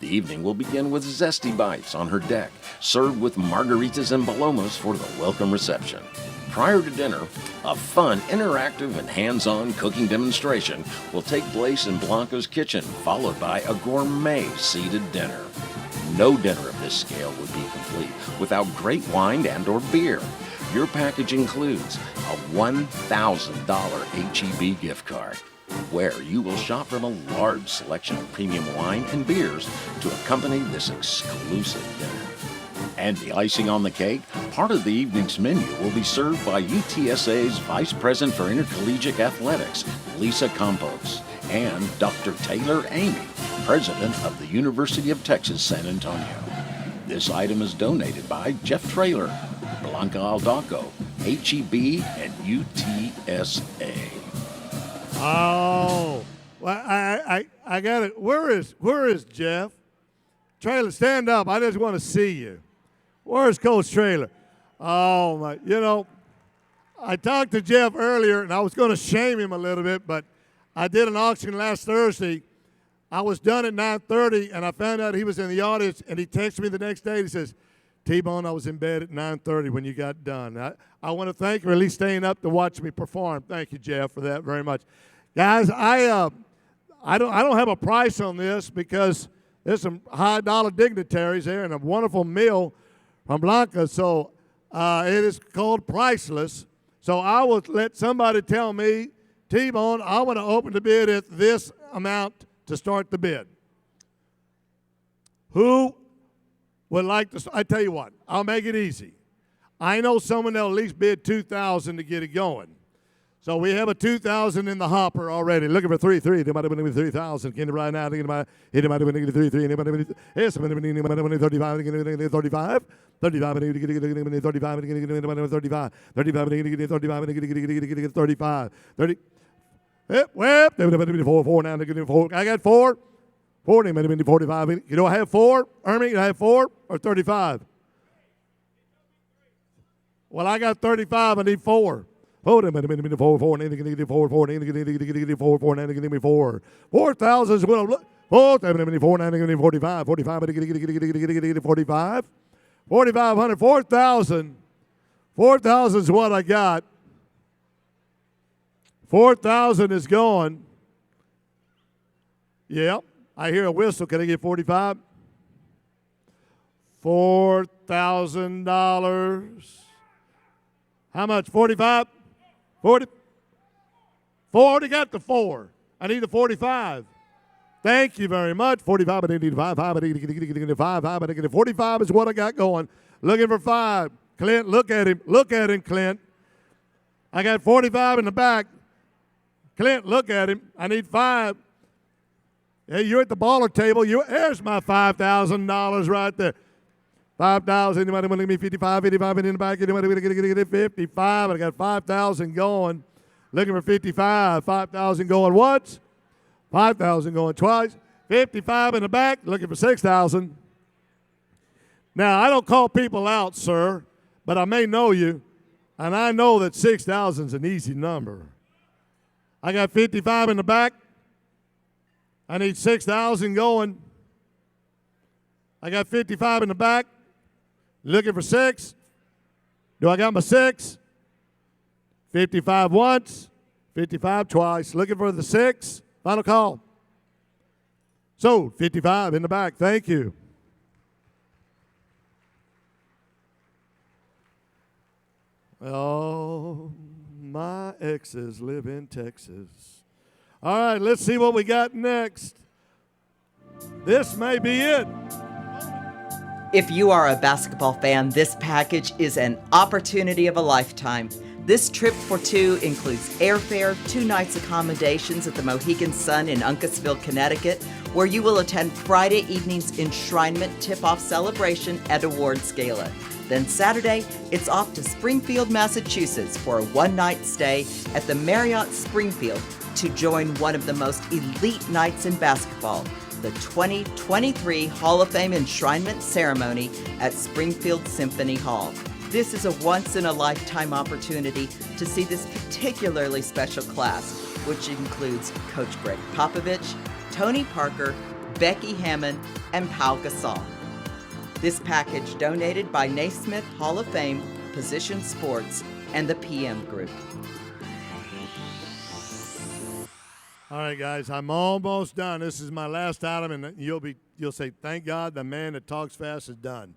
The evening will begin with zesty bites on her deck, served with margaritas and palomas for the welcome reception. Prior to dinner, a fun, interactive, and hands-on cooking demonstration will take place in Blanca's kitchen, followed by a gourmet seated dinner. No dinner of this scale would be complete without great wine and/or beer. Your package includes a $1,000 H-E-B gift card, where you will shop from a large selection of premium wine and beers to accompany this exclusive dinner. And the icing on the cake, part of the evening's menu will be served by UTSA's Vice President for Intercollegiate Athletics, Lisa Campos, and Dr. Taylor Amy, President of the University of Texas, San Antonio. This item is donated by Jeff Traylor, Blanca Aldaco, H-E-B, and UTSA. Oh, well, I got it. Where is Jeff? Traylor, stand up. I just want to see you. Where's Coach Traylor? Oh, my. You know, I talked to Jeff earlier, and I was going to shame him a little bit, but I did an auction last Thursday. I was done at 9:30, and I found out he was in the audience, and he texted me the next day. He says, T-Bone, I was in bed at 9:30 when you got done. I want to thank you for at least staying up to watch me perform. Thank you, Jeff, for that very much. Guys, I don't have a price on this because there's some high-dollar dignitaries there and a wonderful meal from Blanca, so it is called priceless. So I will let somebody tell me, T-Bone, I want to open the bid at this amount to start the bid. Who would like to? I tell you what, I'll make it easy. I know someone that'll at least bid $2,000 to get it going. So we have a $2,000 in the hopper already. Looking for 3-3. They might have been with 3,000. Can you right now? They might have been 3-3. Anybody been? Yes, somebody been 35. 35. 35. 35. 35. 35. 35. 30. Well, 4 now. I got 4. 40. 45. You know, I have 4. Ernie, I have 4 or 35. Well, I got 35. I need 4. 4,000 is what I'm looking. 4,045, 45, 4,500, 4,000. 4,000 is what I got. 4,000 is going. Yep, I hear a whistle. Can I get 45? $4,000. How much? 45? 40? 40 got the 4. I need the 45. Thank you very much. 45, I need 5. 5, I need 5. 5, I need 45 is what I got going. Looking for 5. Clint, look at him. Look at him, Clint. I got 45 in the back. Clint, look at him. I need 5. Hey, you're at the baller table. There's my $5,000 right there. 5,000. Anybody want to give me 55? 55 in the back. Anybody want to get 55? I got 5,000 going. Looking for 55. 5,000 going once. 5,000 going twice. 55 in the back. Looking for 6,000. Now, I don't call people out, sir, but I may know you, and I know that 6,000 is an easy number. I got 55 in the back. I need 6,000 going. I got 55 in the back. Looking for 6. Do I got my 6? 55 once, 55 twice. Looking for the 6. Final call. So, 55 in the back. Thank you. Oh, my exes live in Texas. All right, let's see what we got next. This may be it. If you are a basketball fan, this package is an opportunity of a lifetime. This trip for 2 includes airfare, 2 nights accommodations at the Mohegan Sun in Uncasville, Connecticut, where you will attend Friday evening's enshrinement tip-off celebration and awards gala. Then Saturday, it's off to Springfield, Massachusetts for a 1-night stay at the Marriott Springfield to join one of the most elite nights in basketball, the 2023 Hall of Fame enshrinement ceremony at Springfield Symphony Hall. This is a once-in-a-lifetime opportunity to see this particularly special class, which includes Coach Greg Popovich, Tony Parker, Becky Hammond, and Pau Gasol. This package donated by Naismith Hall of Fame, Position Sports, and the PM Group. All right, guys, I'm almost done. This is my last item, and you'll be you'll say, thank God the man that talks fast is done.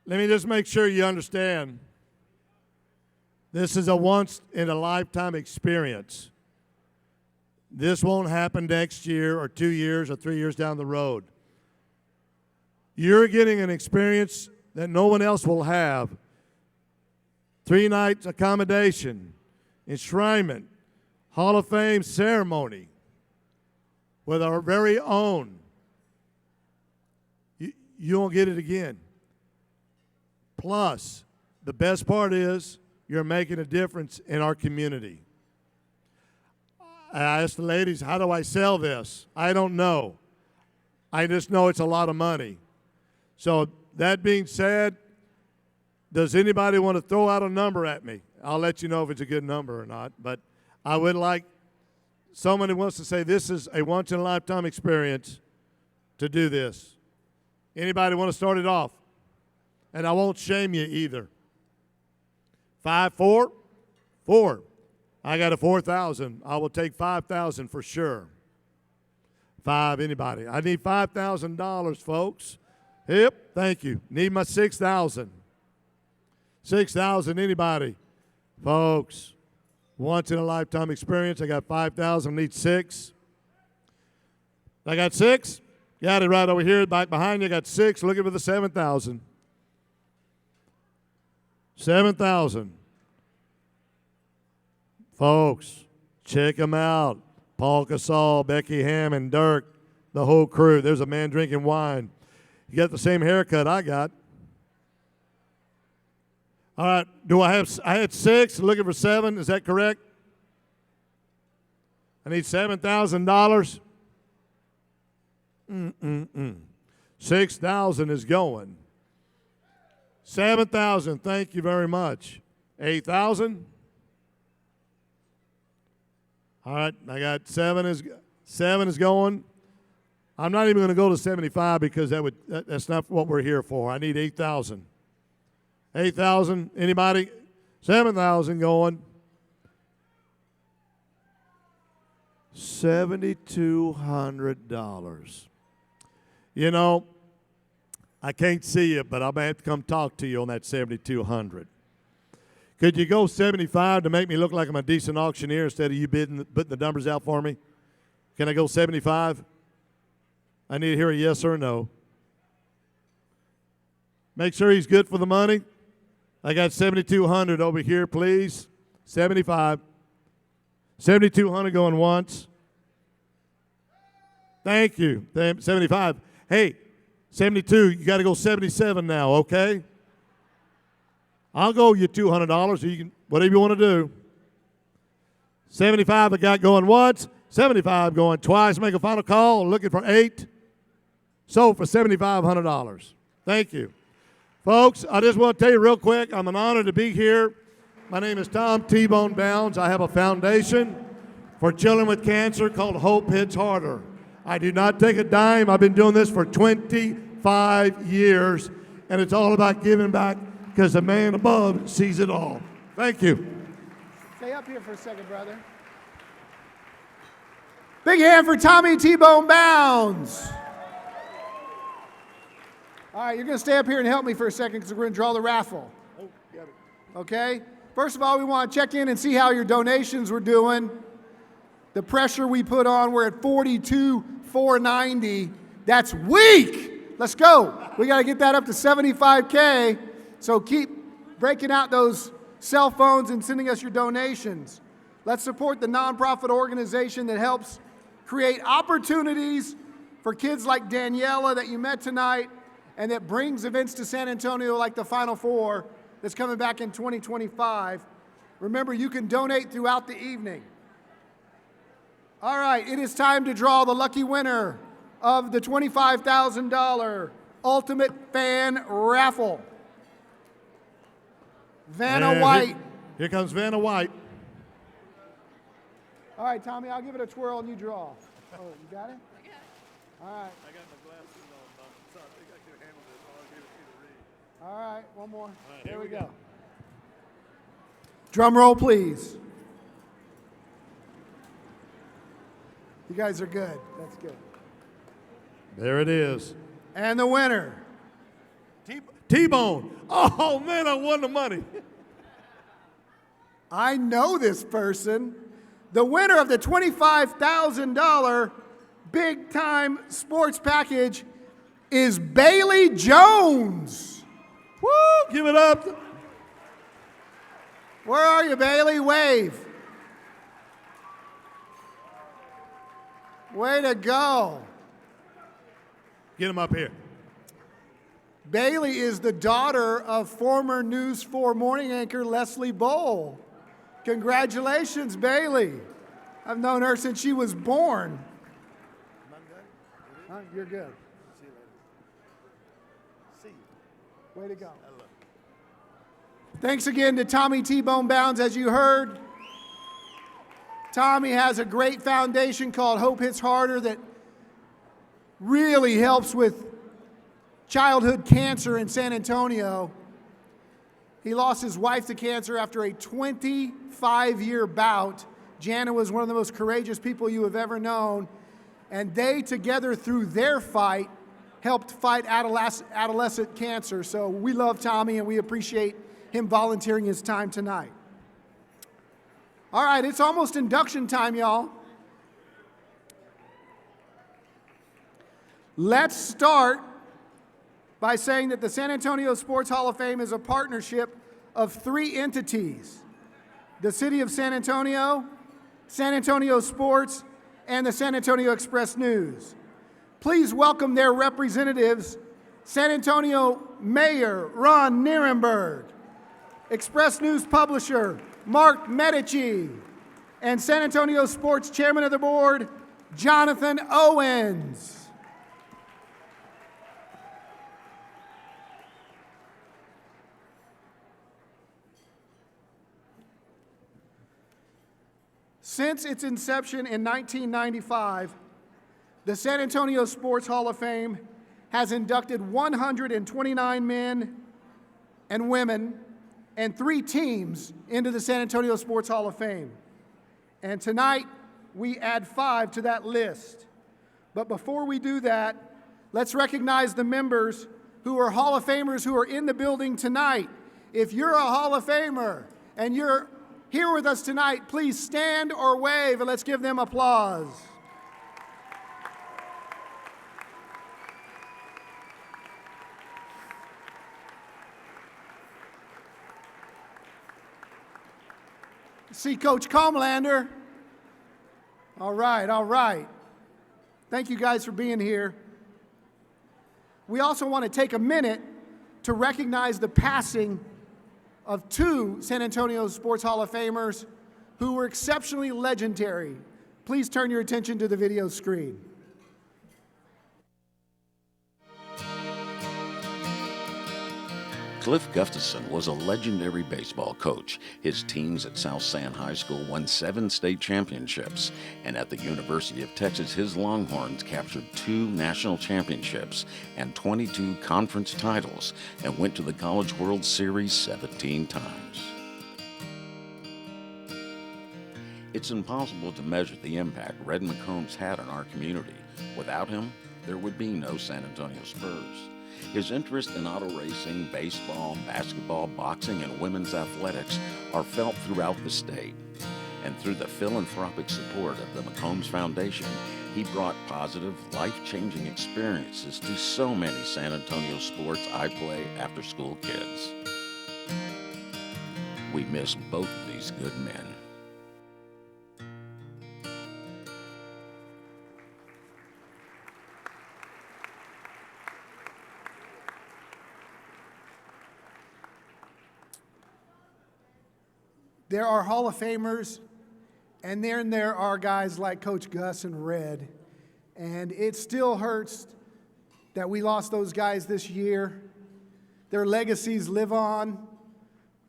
Let me just make sure you understand. This is a once-in-a-lifetime experience. This won't happen next year or 2 years or 3 years down the road. You're getting an experience that no one else will have. 3 nights accommodation, enshrinement, Hall of Fame ceremony with our very own. You won't get it again. Plus, the best part is you're making a difference in our community. I asked the ladies, how do I sell this? I don't know. I just know it's a lot of money. So that being said, does anybody want to throw out a number at me? I'll let you know if it's a good number or not. But I would like someone who wants to say this is a once-in-a-lifetime experience to do this. Anybody want to start it off? And I won't shame you either. 5, 4? 4. I got a 4,000. I will take 5,000 for sure. 5, anybody? I need $5,000, folks. Yep, thank you. Need my 6,000. 6,000, anybody? Folks, once in a lifetime experience. I got 5,000, need 6. I got 6. Got it right over here, back behind you. Got 6. Looking for the 7,000. 7,000. Folks, check them out. Paul Casal, Becky Hammond, Dirk, the whole crew. There's a man drinking wine. You got the same haircut I got. All right, I had 6, looking for 7, is that correct? I need $7,000. 6,000 is going. 7,000, thank you very much. 8,000. All right, I got 7 is going. I'm not even going to go to 75 because that's not what we're here for. I need 8,000. 8,000, anybody? 7,000 going. $7,200. You know, I can't see you, but I'm going to have to come talk to you on that 7,200. Could you go 75 to make me look like I'm a decent auctioneer instead of you putting the numbers out for me? Can I go 75? I need to hear a yes or a no. Make sure he's good for the money. I got 7,200 over here, please. 75. 7,200 going once. Thank you. 75. Hey, 72, you got to go 77 now, okay? I'll go you $200. You can, whatever you want to do. 75 I got going once. 75 going twice. Make a final call. Looking for 8. Sold for $7,500. Thank you. Folks, I just want to tell you real quick, I'm an honor to be here. My name is Tom T-Bone Bounds. I have a foundation for children with cancer called Hope Hits Harder. I do not take a dime. I've been doing this for 25 years, and it's all about giving back because the man above sees it all. Thank you. Stay up here for a second, brother. Big hand for Tommy T-Bone Bounds. All right, you're going to stay up here and help me for a second because we're going to draw the raffle. Oh, got it. Okay? First of all, we want to check in and see how your donations were doing. The pressure we put on, we're at 42,490. That's weak. Let's go. We got to get that up to 75K. So keep breaking out those cell phones and sending us your donations. Let's support the nonprofit organization that helps create opportunities for kids like Daniela that you met tonight, and that brings events to San Antonio like the Final Four that's coming back in 2025. Remember, you can donate throughout the evening. All right, it is time to draw the lucky winner of the $25,000 Ultimate Fan Raffle. Vanna White. Here comes Vanna White. All right, Tommy, I'll give it a twirl and you draw. Oh, you got it? All right. I got my glasses on, so I think I can handle this. I'll give it to you to read. All right, one more. All right, here we go. Drum roll, please. You guys are good. That's good. There it is. And the winner. T-Bone. Oh, man, I won the money. I know this person. The winner of the $25,000 big time sports package is Bailey Jones. Woo! Give it up. Where are you, Bailey? Wave. Way to go. Get him up here. Bailey is the daughter of former News 4 morning anchor Leslie Bowl. Congratulations, Bailey. I've known her since she was born. Huh? You're good. See you later. See you. Way to go. Thanks again to Tommy T-Bone Bounds, as you heard. Tommy has a great foundation called Hope Hits Harder that really helps with childhood cancer in San Antonio. He lost his wife to cancer after a 25-year bout. Jana was one of the most courageous people you have ever known. And they, together through their fight, helped fight adolescent cancer. So we love Tommy and we appreciate him volunteering his time tonight. All right, it's almost induction time, y'all. Let's start by saying that the San Antonio Sports Hall of Fame is a partnership of 3 entities: the City of San Antonio Sports, and the San Antonio Express News. Please welcome their representatives, San Antonio Mayor Ron Nierenberg, Express News publisher Mark Medici, and San Antonio Sports Chairman of the Board, Jonathan Owens. Since its inception in 1995, the San Antonio Sports Hall of Fame has inducted 129 men and women and 3 teams into the San Antonio Sports Hall of Fame. And tonight, we add 5 to that list. But before we do that, let's recognize the members who are Hall of Famers who are in the building tonight. If you're a Hall of Famer and you're here with us tonight, please stand or wave and let's give them applause. See Coach Comlander. All right, all right. Thank you guys for being here. We also want to take a minute to recognize the passing of 2 San Antonio Sports Hall of Famers who were exceptionally legendary. Please turn your attention to the video screen. Cliff Gustafson was a legendary baseball coach. His teams at South San High School won 7 state championships, and at the University of Texas, his Longhorns captured 2 national championships and 22 conference titles, and went to the College World Series 17 times. It's impossible to measure the impact Red McCombs had on our community. Without him, there would be no San Antonio Spurs. His interest in auto racing, baseball, basketball, boxing, and women's athletics are felt throughout the state. And through the philanthropic support of the McCombs Foundation, he brought positive, life-changing experiences to so many San Antonio sports I-play after-school kids. We miss both of these good men. There are Hall of Famers, and then there are guys like Coach Gus and Red. And it still hurts that we lost those guys this year. Their legacies live on.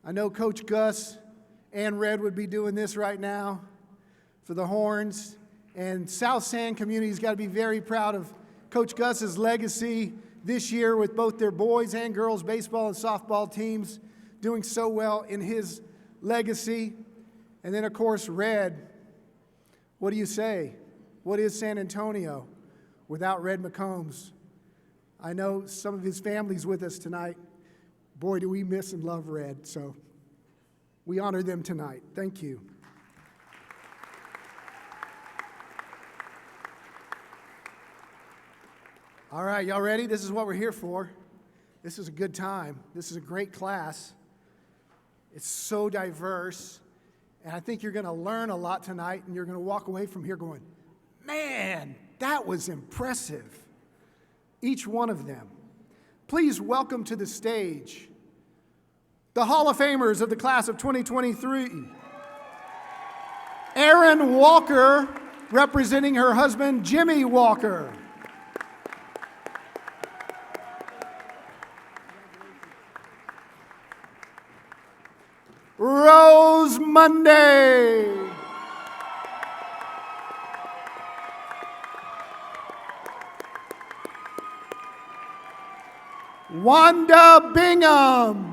I know Coach Gus and Red would be doing this right now for the Horns. And South San community's got to be very proud of Coach Gus's legacy this year with both their boys and girls baseball and softball teams doing so well in his legacy. And then, of course, Red. What do you say? What is San Antonio? without Red McCombs. I know some of his family's with us tonight. Boy, do we miss and love Red, so we honor them tonight. Thank you. All right, y'all ready? This is what we're here for. This is a good time. This is a great class. It's so diverse, and I think you're going to learn a lot tonight, and you're going to walk away from here going, man, that was impressive. Each one of them. Please welcome to the stage the Hall of Famers of the class of 2023. Erin Walker, representing her husband, Jimmy Walker. Rose Monday. Wanda Bingham.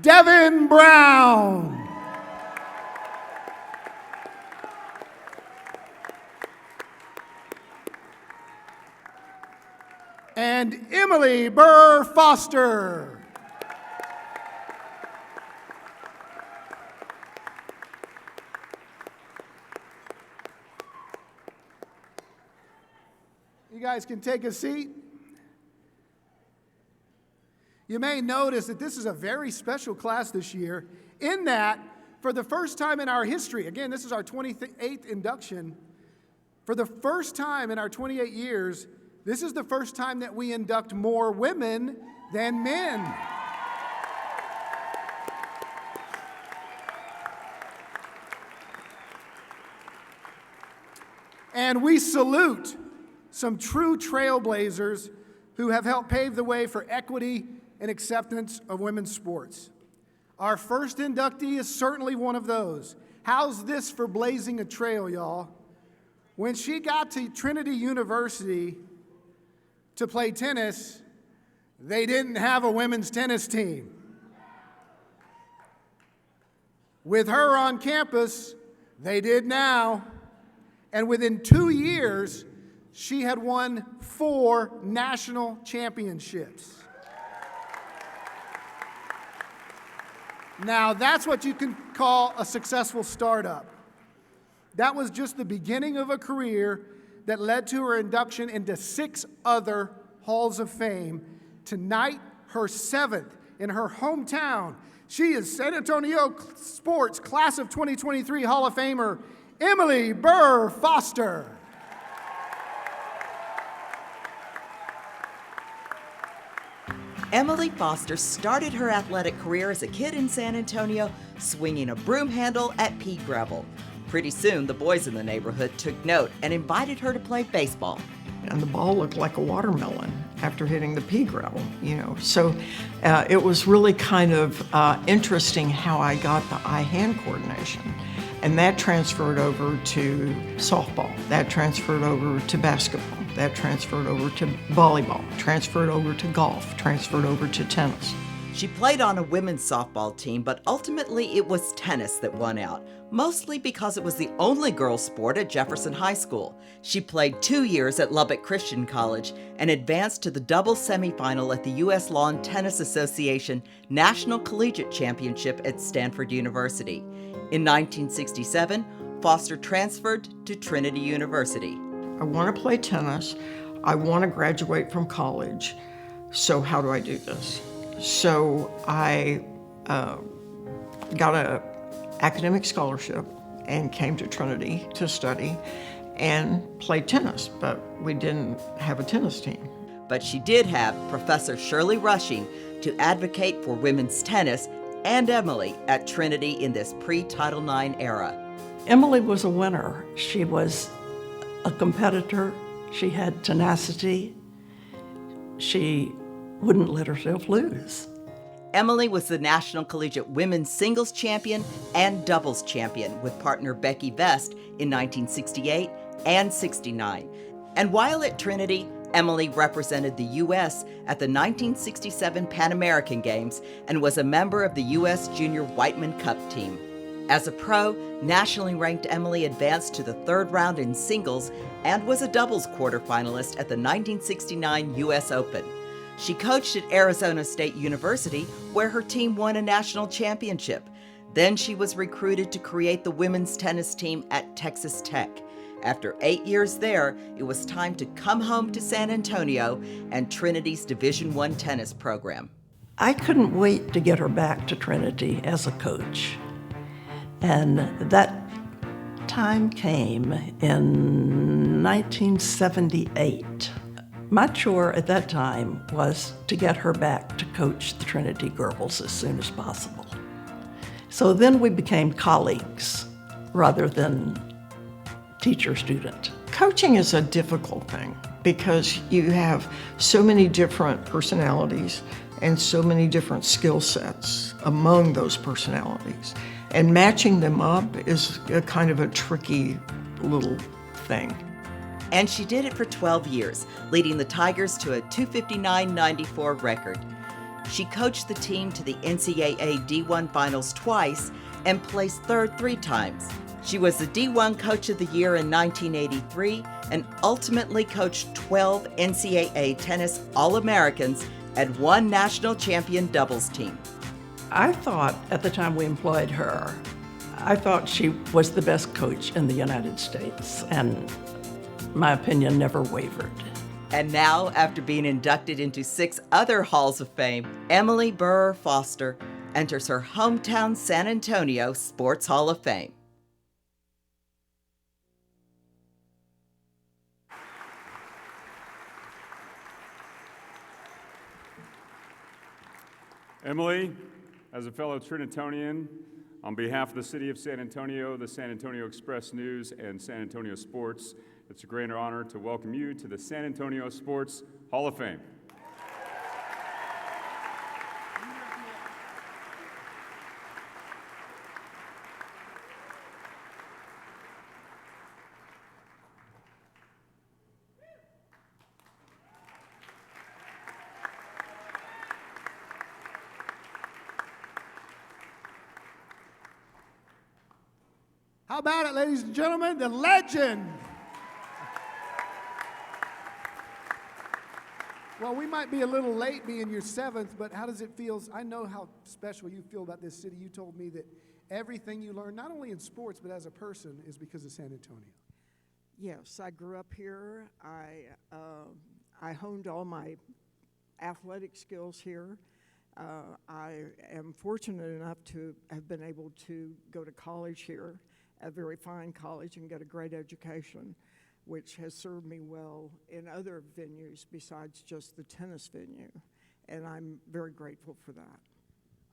Devin Brown. And Emilie Foster. You guys can take a seat. You may notice that this is a very special class this year in that for the first time in our history, again, this is our 28th induction, for the first time in our 28 years, this is the first time that we induct more women than men. And we salute some true trailblazers who have helped pave the way for equity and acceptance of women's sports. Our first inductee is certainly one of those. How's this for blazing a trail, y'all? When she got to Trinity University to play tennis, they didn't have a women's tennis team. With her on campus, they did now. And within 2 years, she had won 4 national championships. Now, that's what you can call a successful startup. That was just the beginning of a career that led to her induction into 6 other halls of fame. Tonight, her 7th in her hometown. She is San Antonio Sports Class of 2023 Hall of Famer, Emilie Foster. Emilie Foster started her athletic career as a kid in San Antonio, swinging a broom handle at pea gravel. Pretty soon, the boys in the neighborhood took note and invited her to play baseball. And the ball looked like a watermelon after hitting the pea gravel, So it was really kind of interesting how I got the eye-hand coordination. And that transferred over to softball. That transferred over to basketball. That transferred over to volleyball. Transferred over to golf. Transferred over to tennis. She played on a women's softball team, but ultimately it was tennis that won out, mostly because it was the only girls' sport at Jefferson High School. She played 2 years at Lubbock Christian College and advanced to the double semifinal at the U.S. Lawn Tennis Association National Collegiate Championship at Stanford University. In 1967, Foster transferred to Trinity University. I want to play tennis. I want to graduate from college. So how do I do this? So I got an academic scholarship and came to Trinity to study and played tennis, but we didn't have a tennis team. But she did have Professor Shirley Rushing to advocate for women's tennis and Emilie at Trinity in this pre-Title IX era. Emilie was a winner. She was a competitor. She had tenacity. She wouldn't let herself lose. Emilie was the National Collegiate Women's Singles Champion and Doubles Champion with partner Becky Vest in 1968 and 69. And while at Trinity, Emilie represented the U.S. at the 1967 Pan American Games and was a member of the U.S. Junior Whiteman Cup team. As a pro, nationally ranked Emilie advanced to the third round in singles and was a doubles quarterfinalist at the 1969 U.S. Open. She coached at Arizona State University, where her team won a national championship. Then she was recruited to create the women's tennis team at Texas Tech. After 8 years there, it was time to come home to San Antonio and Trinity's Division I tennis program. I couldn't wait to get her back to Trinity as a coach. And that time came in 1978. My chore at that time was to get her back to coach the Trinity girls as soon as possible. So then we became colleagues rather than teacher-student. Coaching is a difficult thing because you have so many different personalities and so many different skill sets among those personalities. And matching them up is a kind of a tricky little thing. And she did it for 12 years, leading the Tigers to a 259-94 record. She coached the team to the NCAA D1 finals twice and placed third 3 times. She was the D1 Coach of the Year in 1983 and ultimately coached 12 NCAA tennis All-Americans and 1 national champion doubles team. I thought at the time we employed her, I thought she was the best coach in the United States, and my opinion never wavered. And now, after being inducted into 6 other Halls of Fame, Emilie Foster enters her hometown San Antonio Sports Hall of Fame. Emilie, as a fellow Trinitonian, on behalf of the City of San Antonio, the San Antonio Express News, and San Antonio Sports, it's a great honor to welcome you to the San Antonio Sports Hall of Fame. How about it, ladies and gentlemen, the legend. Well, we might be a little late being your 7th, but how does it feel? I know how special you feel about this city. You told me that everything you learned, not only in sports, but as a person, is because of San Antonio. Yes, I grew up here. I honed all my athletic skills here. I am fortunate enough to have been able to go to college here, a very fine college, and get a great education, which has served me well in other venues besides just the tennis venue, and I'm very grateful for that.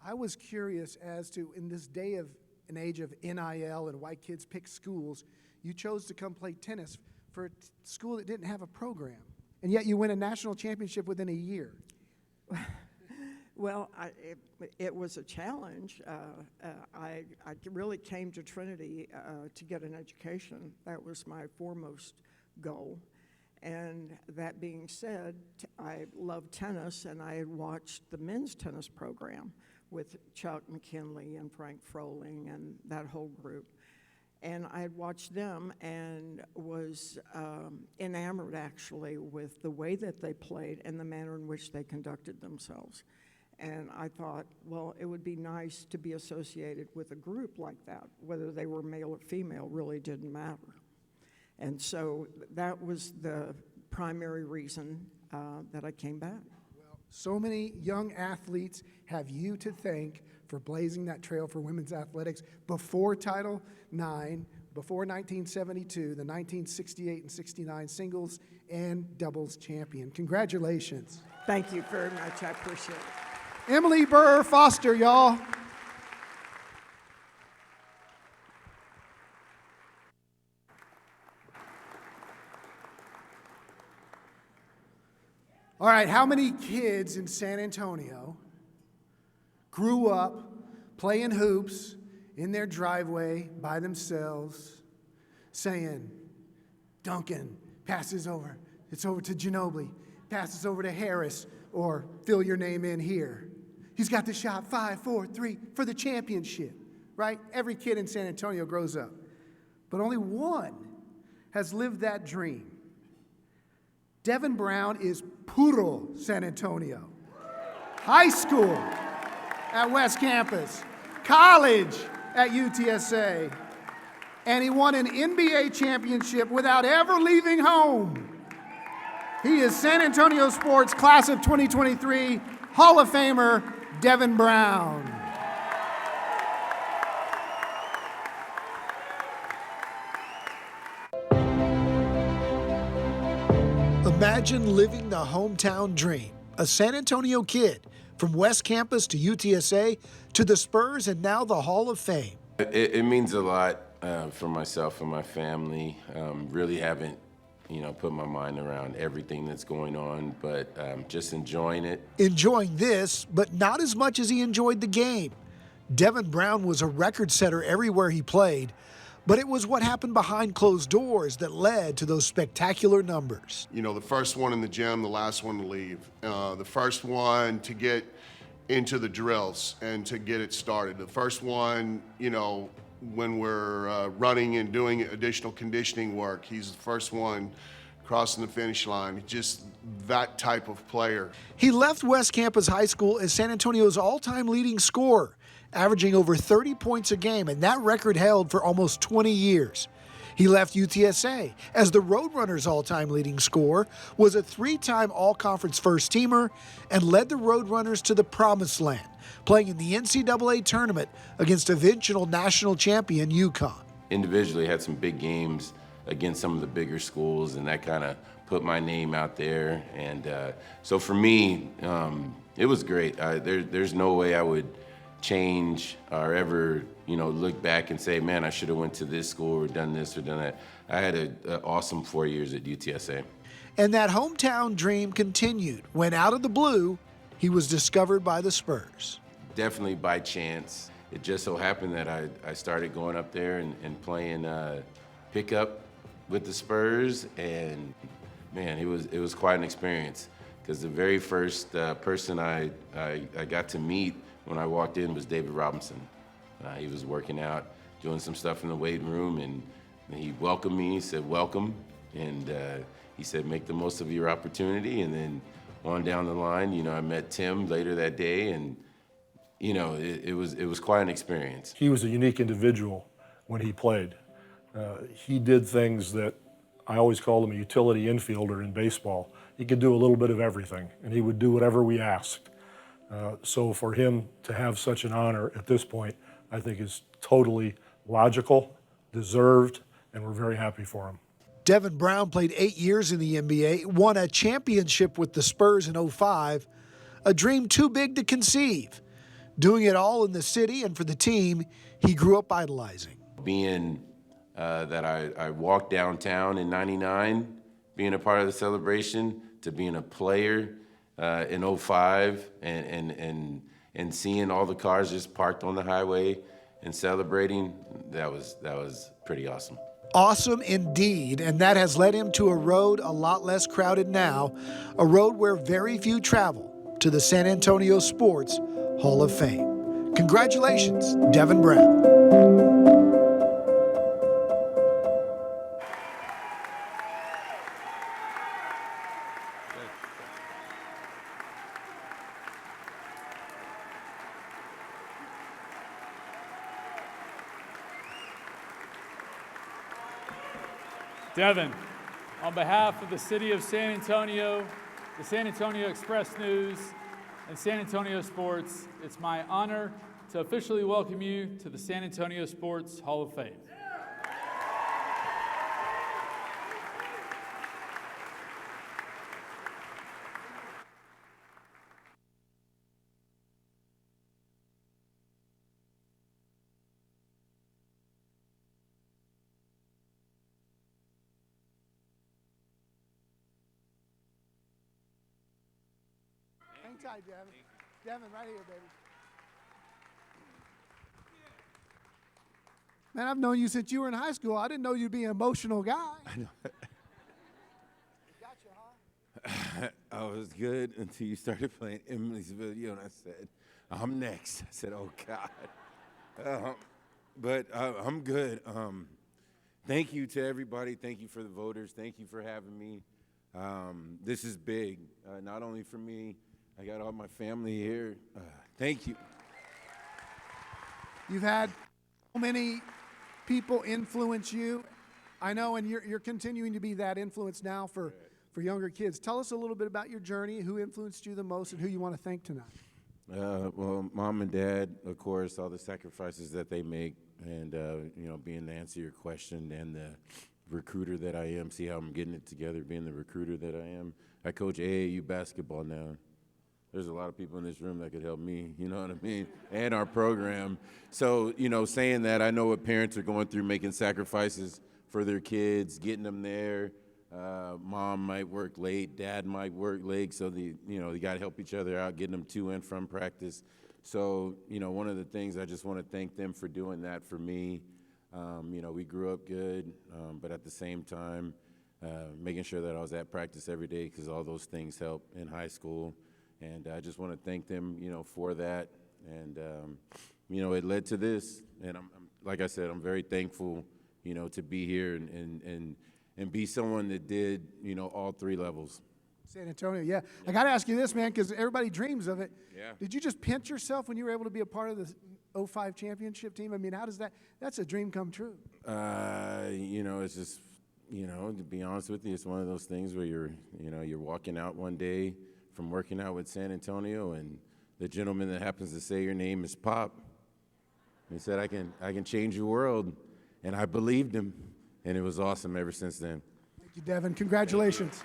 I was curious as to, in this day of an age of NIL and why kids pick schools, you chose to come play tennis for a school that didn't have a program, and yet you win a national championship within a year. Well, it was a challenge. I really came to Trinity to get an education. That was my foremost goal. And that being said, I love tennis, and I had watched the men's tennis program with Chuck McKinley and Frank Froling and that whole group. And I had watched them and was enamored, actually, with the way that they played and the manner in which they conducted themselves. And I thought, well, it would be nice to be associated with a group like that. Whether they were male or female really didn't matter. And so that was the primary reason that I came back. Well, so many young athletes have you to thank for blazing that trail for women's athletics before Title IX, before 1972, the 1968 and 69 singles and doubles champion. Congratulations. Thank you very much. I appreciate it. Emilie Foster, y'all. All right, how many kids in San Antonio grew up playing hoops in their driveway by themselves, saying, Duncan passes over It's over to Ginobili. Passes over to Harris, or fill your name in here. He's got the shot, 5, 4, 3, for the championship, right? Every kid in San Antonio grows up. But only one has lived that dream. Devin Brown is puro San Antonio. High school at West Campus, college at UTSA, and he won an NBA championship without ever leaving home. He is San Antonio Sports Class of 2023 Hall of Famer Devin Brown. Imagine living the hometown dream. A San Antonio kid from West Campus to UTSA to the Spurs and now the Hall of Fame. It means a lot for myself and my family. Really haven't put my mind around everything that's going on, but just enjoying it. Enjoying this, but not as much as he enjoyed the game. Devin Brown was a record setter everywhere he played, but it was what happened behind closed doors that led to those spectacular numbers. You know, the first one in the gym, the last one to leave. The first one to get into the drills and to get it started. The first one, when we're running and doing additional conditioning work, he's the first one crossing the finish line. Just that type of player. He left West Campus High School as San Antonio's all-time leading scorer, averaging over 30 points a game, and that record held for almost 20 years. He left UTSA as the Roadrunners' all-time leading scorer, was a 3-time All-Conference first-teamer, and led the Roadrunners to the Promised Land, playing in the NCAA tournament against eventual national champion UConn. Individually, had some big games against some of the bigger schools, and that kind of put my name out there. And so for me, it was great. There's no way I would change or ever, look back and say, man, I should have went to this school or done this or done that. I had an awesome 4 years at UTSA. And that hometown dream continued when, out of the blue, he was discovered by the Spurs. Definitely by chance. It just so happened that I started going up there and playing pickup with the Spurs, and man, it was quite an experience, because the very first person I got to meet when I walked in was David Robinson. He was working out, doing some stuff in the weight room, and he welcomed me. He said, welcome, and he said, make the most of your opportunity. And then on down the line, I met Tim later that day, and it was quite an experience. He was a unique individual when he played. He did things that I always called him a utility infielder in baseball. He could do a little bit of everything, and he would do whatever we asked. So for him to have such an honor at this point, I think is totally logical, deserved, and we're very happy for him. Devin Brown played 8 years in the NBA, won a championship with the Spurs in 2005, a dream too big to conceive. Doing it all in the city and for the team he grew up idolizing. Being that I walked downtown in '99, being a part of the celebration, to being a player in 2005 and seeing all the cars just parked on the highway and celebrating, that was pretty awesome. Awesome indeed, and that has led him to a road a lot less crowded now, a road where very few travel, to the San Antonio Sports Hall of Fame. Congratulations, Devin Brown. Devin, on behalf of the City of San Antonio, the San Antonio Express News, and San Antonio Sports, it's my honor to officially welcome you to the San Antonio Sports Hall of Fame. Hang tight, Devin. Devin, right here, baby. Man, I've known you since you were in high school. I didn't know you'd be an emotional guy. I know. Gotcha, huh? I was good until you started playing Emilie's video, and I said, I'm next. I said, oh, God. But I'm good. Thank you to everybody. Thank you for the voters. Thank you for having me. This is big, not only for me. I got all my family here. Thank you. You've had so many people influence you. I know, and you're continuing to be that influence now for younger kids. Tell us a little bit about your journey, who influenced you the most, and who you want to thank tonight. Well, Mom and Dad, of course, all the sacrifices that they make, and being to answer your question, and the recruiter that I am, see how I'm getting it together, being the recruiter that I am. I coach AAU basketball now. There's a lot of people in this room that could help me, you know what I mean, and our program. So, saying that, I know what parents are going through, making sacrifices for their kids, getting them there. Mom might work late, Dad might work late, so they got to help each other out, getting them to and from practice. So, one of the things, I just want to thank them for doing that for me. We grew up good, but at the same time, making sure that I was at practice every day, because all those things help in high school. And I just want to thank them, for that. And, it led to this. And I'm like I said, I'm very thankful, to be here and be someone that did, all three levels. San Antonio, yeah. I got to ask you this, man, because everybody dreams of it. Yeah. Did you just pinch yourself when you were able to be a part of the 05 championship team? I mean, how does that's a dream come true. It's just, to be honest with you, it's one of those things where you're walking out one day from working out with San Antonio, and the gentleman that happens to say your name is Pop. He said, I can change your world. And I believed him, and it was awesome ever since then. Thank you, Devin. Congratulations.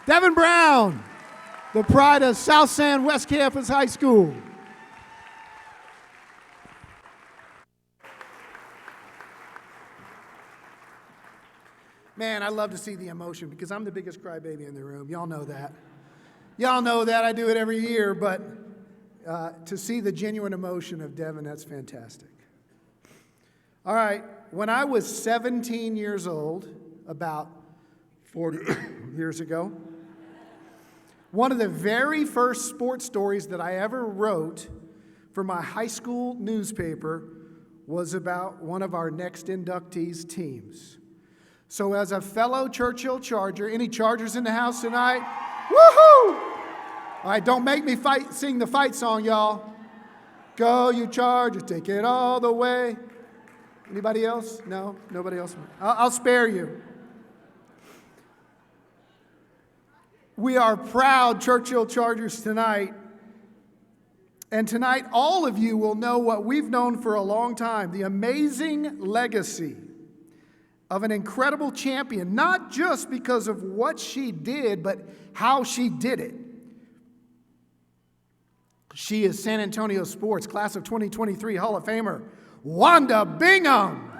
Devin Brown, the pride of South San West Campus High School. Man, I love to see the emotion because I'm the biggest crybaby in the room. Y'all know that. Y'all know that. I do it every year, but to see the genuine emotion of Devin, that's fantastic. All right, when I was 17 years old, about 40 years ago, one of the very first sports stories that I ever wrote for my high school newspaper was about one of our next inductees' teams. So as a fellow Churchill Charger, any Chargers in the house tonight? Woohoo! All right, don't make me sing the fight song, y'all. Go, you Chargers, take it all the way. Anybody else? No? Nobody else? I'll spare you. We are proud Churchill Chargers tonight. And tonight, all of you will know what we've known for a long time, the amazing legacy of an incredible champion, not just because of what she did, but how she did it. She is San Antonio Sports Class of 2023 Hall of Famer, Wanda Bingham.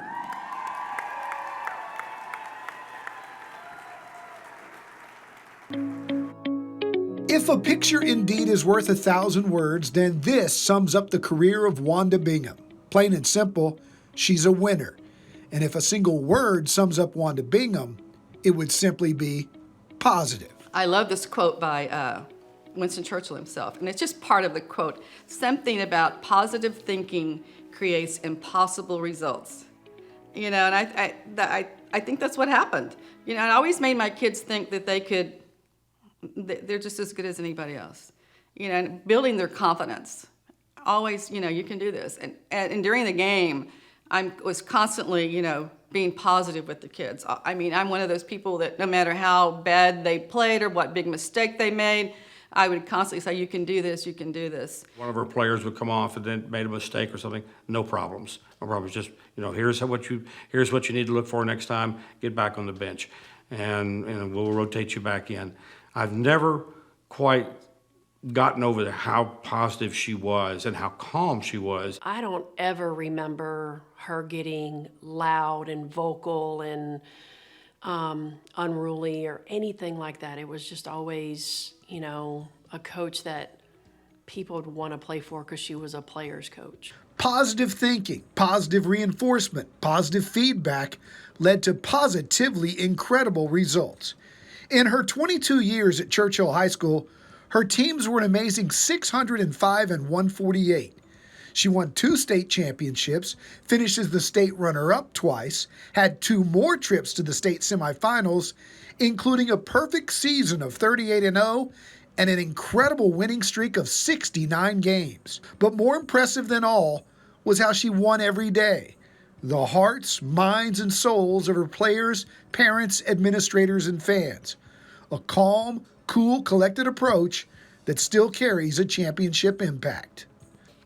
If a picture indeed is worth 1,000 words, then this sums up the career of Wanda Bingham. Plain and simple, she's a winner. And if a single word sums up Wanda Bingham, it would simply be positive. I love this quote by Winston Churchill himself, and it's just part of the quote. Something about positive thinking creates impossible results. And I think that's what happened. I always made my kids think that they're just as good as anybody else. And building their confidence. Always, you can do this. And during the game, I was constantly, being positive with the kids. I mean, I'm one of those people that no matter how bad they played or what big mistake they made, I would constantly say, you can do this, you can do this. One of our players would come off and then made a mistake or something, no problems. No problems, just, here's what you need to look for next time, get back on the bench. And we'll rotate you back in. I've never quite gotten over how positive she was and how calm she was. I don't ever remember her getting loud and vocal and unruly or anything like that. It was just always, a coach that people would want to play for because she was a player's coach. Positive thinking, positive reinforcement, positive feedback led to positively incredible results. In her 22 years at Churchill High School, her teams were an amazing 605 and 148. She won 2 state championships, finished as the state runner-up twice, had 2 more trips to the state semifinals, including a perfect season of 38-0 and an incredible winning streak of 69 games. But more impressive than all was how she won every day. The hearts, minds, and souls of her players, parents, administrators, and fans. A calm, cool, collected approach that still carries a championship impact.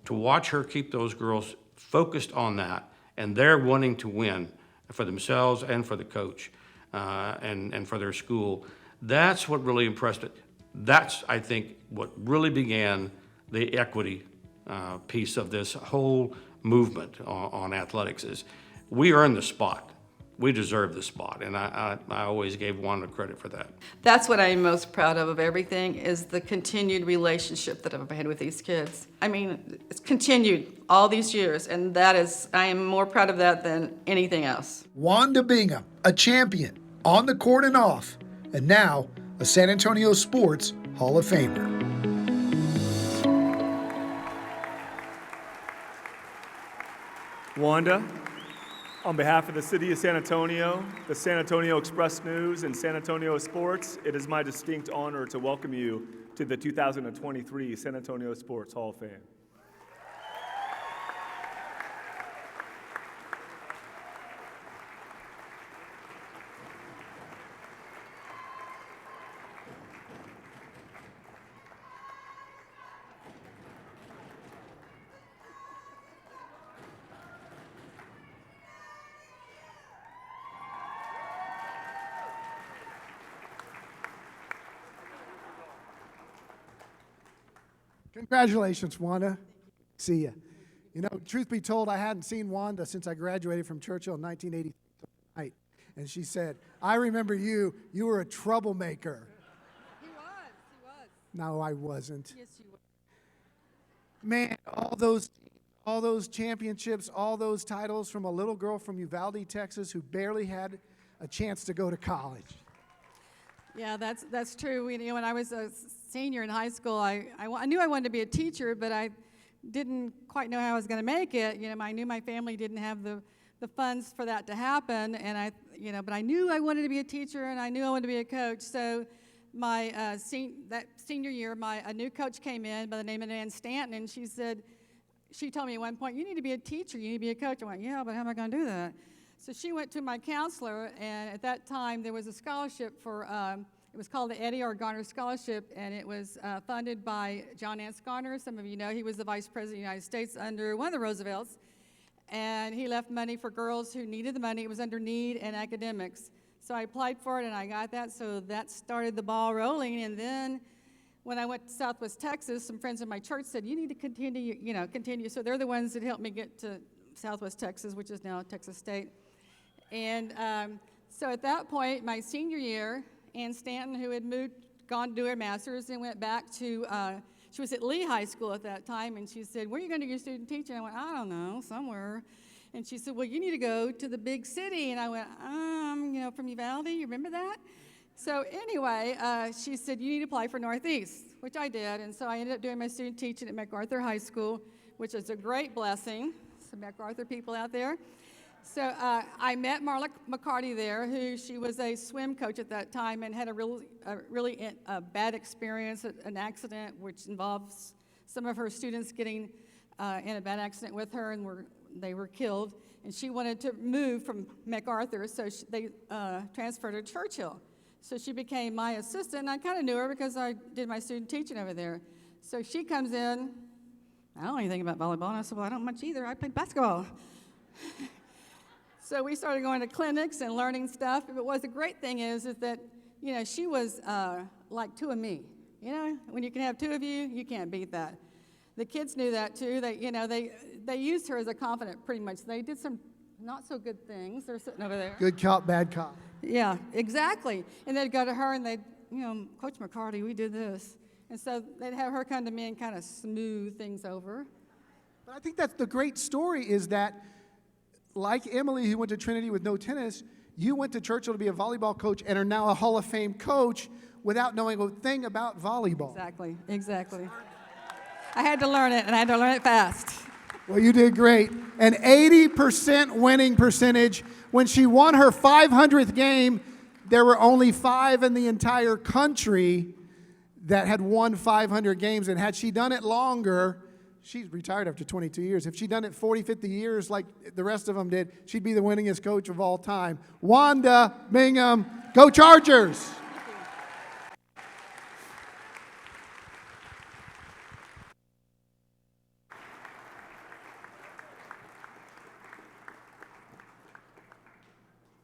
To watch her keep those girls focused on that, and they're wanting to win for themselves and for the coach and for their school, that's what really impressed it. That's, I think, what really began the equity piece of this whole movement on athletics is we earned the spot. We deserve the spot, and I always gave Wanda credit for that. That's what I'm most proud of everything, is the continued relationship that I've had with these kids. I mean, it's continued all these years, and I am more proud of that than anything else. Wanda Bingham, a champion, on the court and off, and now a San Antonio Sports Hall of Famer. Wanda, on behalf of the City of San Antonio, the San Antonio Express News, and San Antonio Sports, it is my distinct honor to welcome you to the 2023 San Antonio Sports Hall of Fame. Congratulations, Wanda. See ya. You know, truth be told, I hadn't seen Wanda since I graduated from Churchill in 1983. And she said, I remember you. You were a troublemaker. He was. No, I wasn't. Yes, you were. Man, all those championships, all those titles from a little girl from Uvalde, Texas, who barely had a chance to go to college. Yeah, that's true. When I was a senior in high school, I knew I wanted to be a teacher, but I didn't quite know how I was going to make it. I knew my family didn't have the funds for that to happen, and but I knew I wanted to be a teacher, and I knew I wanted to be a coach. So my that senior year, a new coach came in by the name of Nan Stanton, and she told me at one point, you need to be a teacher, you need to be a coach. I went, yeah, but how am I going to do that? So she went to my counselor, and at that time there was a scholarship for, it was called the Eddie R. Garner Scholarship, and it was funded by John Nance Garner. Some of you know he was the Vice President of the United States under one of the Roosevelts, and he left money for girls who needed the money. It was under need and academics. So I applied for it, and I got that, so that started the ball rolling. And then when I went to Southwest Texas, some friends in my church said, you need to continue. So they're the ones that helped me get to Southwest Texas, which is now Texas State. And so at that point, my senior year, Ann Stanton, who had gone to do her master's and went back to, she was at Lee High School at that time, and she said, where are you going to do your student teaching? I went, I don't know, somewhere. And she said, well, you need to go to the big city. And I went, from Uvalde, you remember that? So anyway, she said, you need to apply for Northeast, which I did. And so I ended up doing my student teaching at MacArthur High School, which is a great blessing. Some MacArthur people out there. So I met Marla McCarty there, she was a swim coach at that time and had a really bad experience, an accident which involves some of her students getting in a bad accident with her, and they were killed. And she wanted to move from MacArthur, so they transferred her to Churchill. So she became my assistant, and I kind of knew her because I did my student teaching over there. So she comes in, I don't know anything about volleyball, and I said, well, I don't much either, I played basketball. So we started going to clinics and learning stuff. But what the great thing is that, she was like two of me. When you can have two of you, you can't beat that. The kids knew that too. They used her as a confidant pretty much. They did some not so good things. They're sitting over there. Good cop, bad cop. Yeah, exactly. And they'd go to her and they'd, Coach McCarty, we did this. And so they'd have her come to me and kind of smooth things over. But I think that's the great story is that, like Emilie, who went to Trinity with no tennis, You went to Churchill to be a volleyball coach and are now a Hall of Fame coach without knowing a thing about volleyball. Exactly. I had to learn it, and I had to learn it fast. Well, you did great. An 80% winning percentage. When she won her 500th game, there were only 5 in the entire country that had won 500 games. And had she done it longer, she's retired after 22 years. If she'd done it 40, 50 years like the rest of them did, she'd be the winningest coach of all time. Wanda Bingham, go Chargers!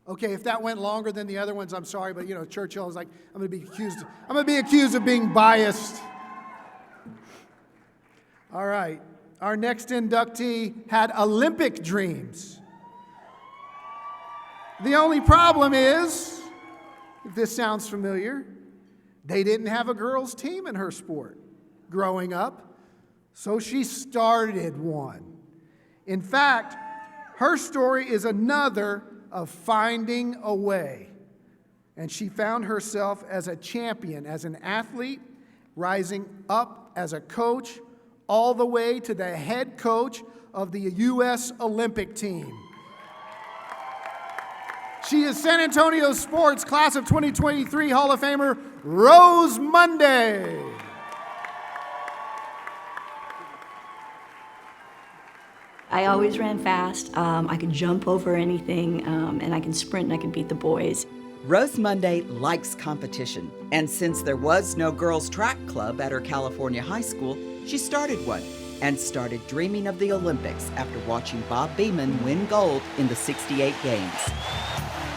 Okay, if that went longer than the other ones, I'm sorry, but Churchill is like, I'm gonna be accused of being biased. All right, our next inductee had Olympic dreams. The only problem is, if this sounds familiar, they didn't have a girls' team in her sport growing up, so she started one. In fact, her story is another of finding a way. And she found herself as a champion, as an athlete, rising up as a coach, all the way to the head coach of the U.S. Olympic team. She is San Antonio Sports Class of 2023 Hall of Famer Rose Monday. I always ran fast. I could jump over anything, and I can sprint and I can beat the boys. Rose Monday likes competition, and since there was no girls' track club at her California high school, she started one and started dreaming of the Olympics after watching Bob Beamon win gold in the 68 games.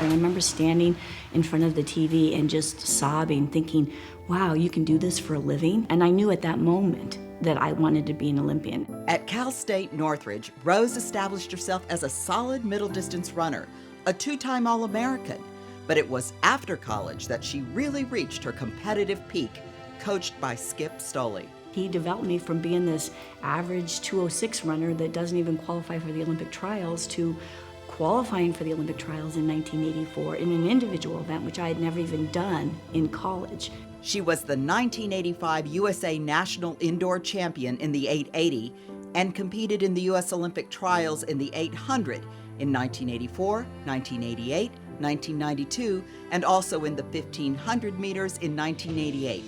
And I remember standing in front of the TV and just sobbing, thinking, wow, you can do this for a living? And I knew at that moment that I wanted to be an Olympian. At Cal State Northridge, Rose established herself as a solid middle distance runner, a 2-time All-American. But it was after college that she really reached her competitive peak, coached by Skip Stoley. He developed me from being this average 206 runner that doesn't even qualify for the Olympic trials to qualifying for the Olympic trials in 1984 in an individual event, which I had never even done in college. She was the 1985 USA National Indoor Champion in the 880 and competed in the U.S. Olympic trials in the 800 in 1984, 1988, 1992, and also in the 1500 meters in 1988.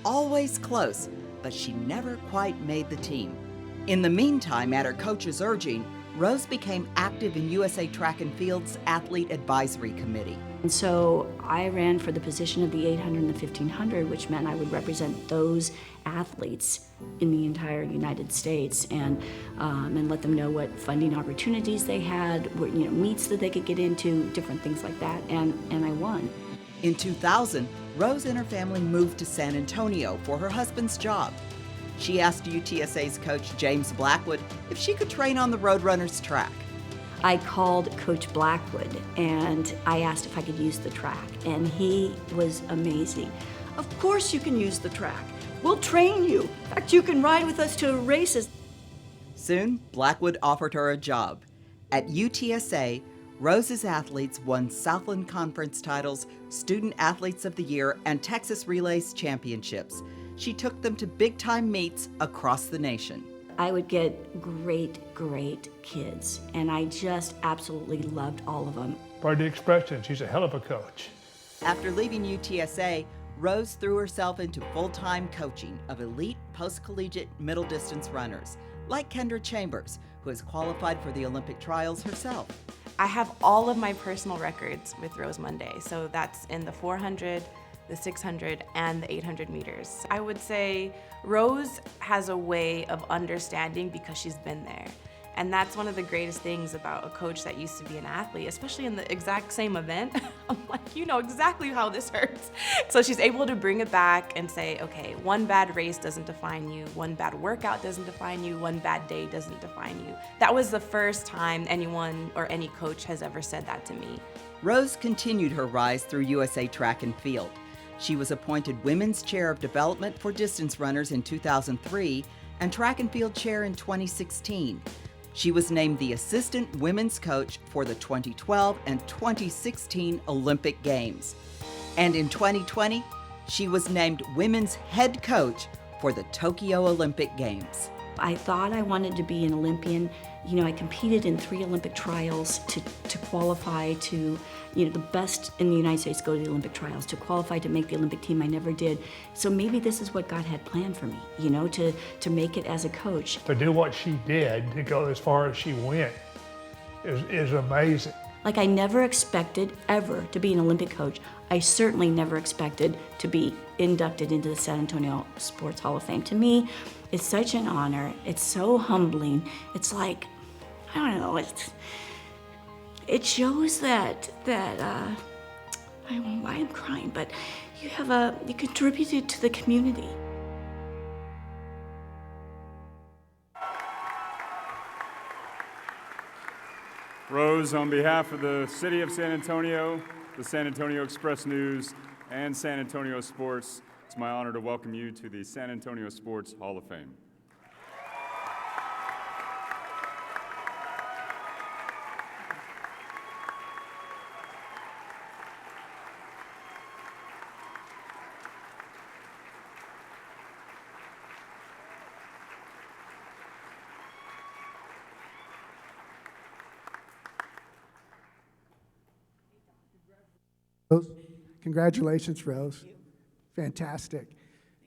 Always close, but she never quite made the team. In the meantime, at her coach's urging, Rose became active in USA Track and Field's Athlete Advisory Committee. And so I ran for the position of the 800 and the 1500, which meant I would represent those athletes in the entire United States and let them know what funding opportunities they had, what, meets that they could get into, different things like that, and I won. In 2000, Rose and her family moved to San Antonio for her husband's job. She asked UTSA's coach James Blackwood if she could train on the Roadrunners track. I called Coach Blackwood and I asked if I could use the track, and he was amazing. Of course you can use the track. We'll train you. In fact, you can ride with us to races. Soon, Blackwood offered her a job. At UTSA, Rose's athletes won Southland Conference titles, Student Athletes of the Year, and Texas Relays championships. She took them to big-time meets across the nation. I would get great kids, and I just absolutely loved all of them. Pardon the expression, she's a hell of a coach. After leaving UTSA, Rose threw herself into full-time coaching of elite post-collegiate middle-distance runners, like Kendra Chambers, who has qualified for the Olympic trials herself. I have all of my personal records with Rose Monday, so that's in the 400, the 600, and the 800 meters. I would say Rose has a way of understanding because she's been there. And that's one of the greatest things about a coach that used to be an athlete, especially in the exact same event. I'm like, you know exactly how this hurts. So she's able to bring it back and say, okay, one bad race doesn't define you, one bad workout doesn't define you, one bad day doesn't define you. That was the first time anyone or any coach has ever said that to me. Rose continued her rise through USA Track and Field. She was appointed Women's Chair of Development for Distance Runners in 2003 and Track and Field Chair in 2016. She was named the assistant women's coach for the 2012 and 2016 Olympic Games. And in 2020, she was named women's head coach for the Tokyo Olympic Games. I thought I wanted to be an Olympian. You know, I competed in 3 Olympic trials to qualify to, you know, the best in the United States go to the Olympic trials. To qualify to make the Olympic team, I never did. So maybe this is what God had planned for me, you know, to make it as a coach. To do what she did, to go as far as she went, is amazing. Like, I never expected ever to be an Olympic coach. I certainly never expected to be inducted into the San Antonio Sports Hall of Fame. To me, it's such an honor. It's so humbling. It's like, I don't know, it shows that I don't know why I'm crying, but you contributed to the community. Rose, on behalf of the City of San Antonio, the San Antonio Express News, and San Antonio Sports, it's my honor to welcome you to the San Antonio Sports Hall of Fame. Rose, congratulations, Rose. Fantastic.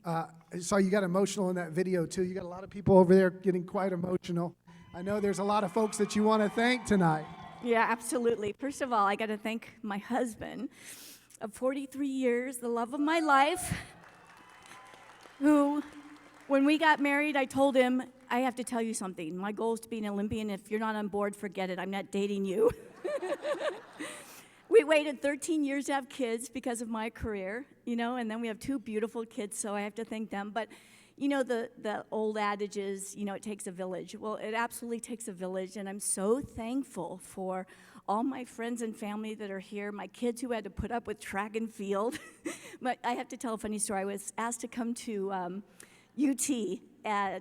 I saw you got emotional in that video, too. You got a lot of people over there getting quite emotional. I know there's a lot of folks that you want to thank tonight. Yeah, absolutely. First of all, I got to thank my husband of 43 years, the love of my life, who, when we got married, I told him, I have to tell you something. My goal is to be an Olympian. If you're not on board, forget it. I'm not dating you. We waited 13 years to have kids because of my career, you know, and then we have 2 beautiful kids, so I have to thank them. But, you know, the old adage is, you know, it takes a village. Well, it absolutely takes a village, and I'm so thankful for all my friends and family that are here, my kids who had to put up with track and field. But I have to tell a funny story. I was asked to come to UT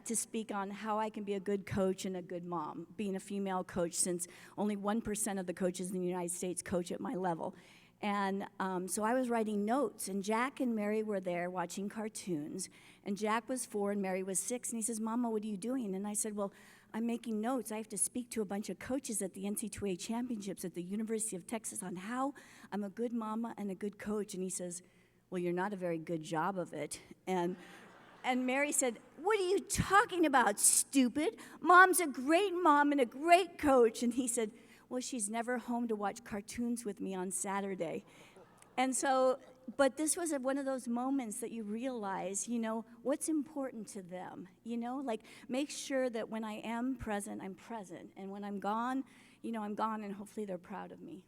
to speak on how I can be a good coach and a good mom, being a female coach, since only 1% of the coaches in the United States coach at my level. And so I was writing notes, and Jack and Mary were there watching cartoons, and Jack was 4 and Mary was 6, and he says, Mama, what are you doing? And I said, well, I'm making notes. I have to speak to a bunch of coaches at the NCAA Championships at the University of Texas on how I'm a good mama and a good coach. And he says, well, you're not a very good job of it. And Mary said, what are you talking about, stupid? Mom's a great mom and a great coach. And he said, well, she's never home to watch cartoons with me on Saturday. And so, but this was one of those moments that you realize, you know, what's important to them. You know, like, make sure that when I am present, I'm present. And when I'm gone, you know, I'm gone, and hopefully they're proud of me.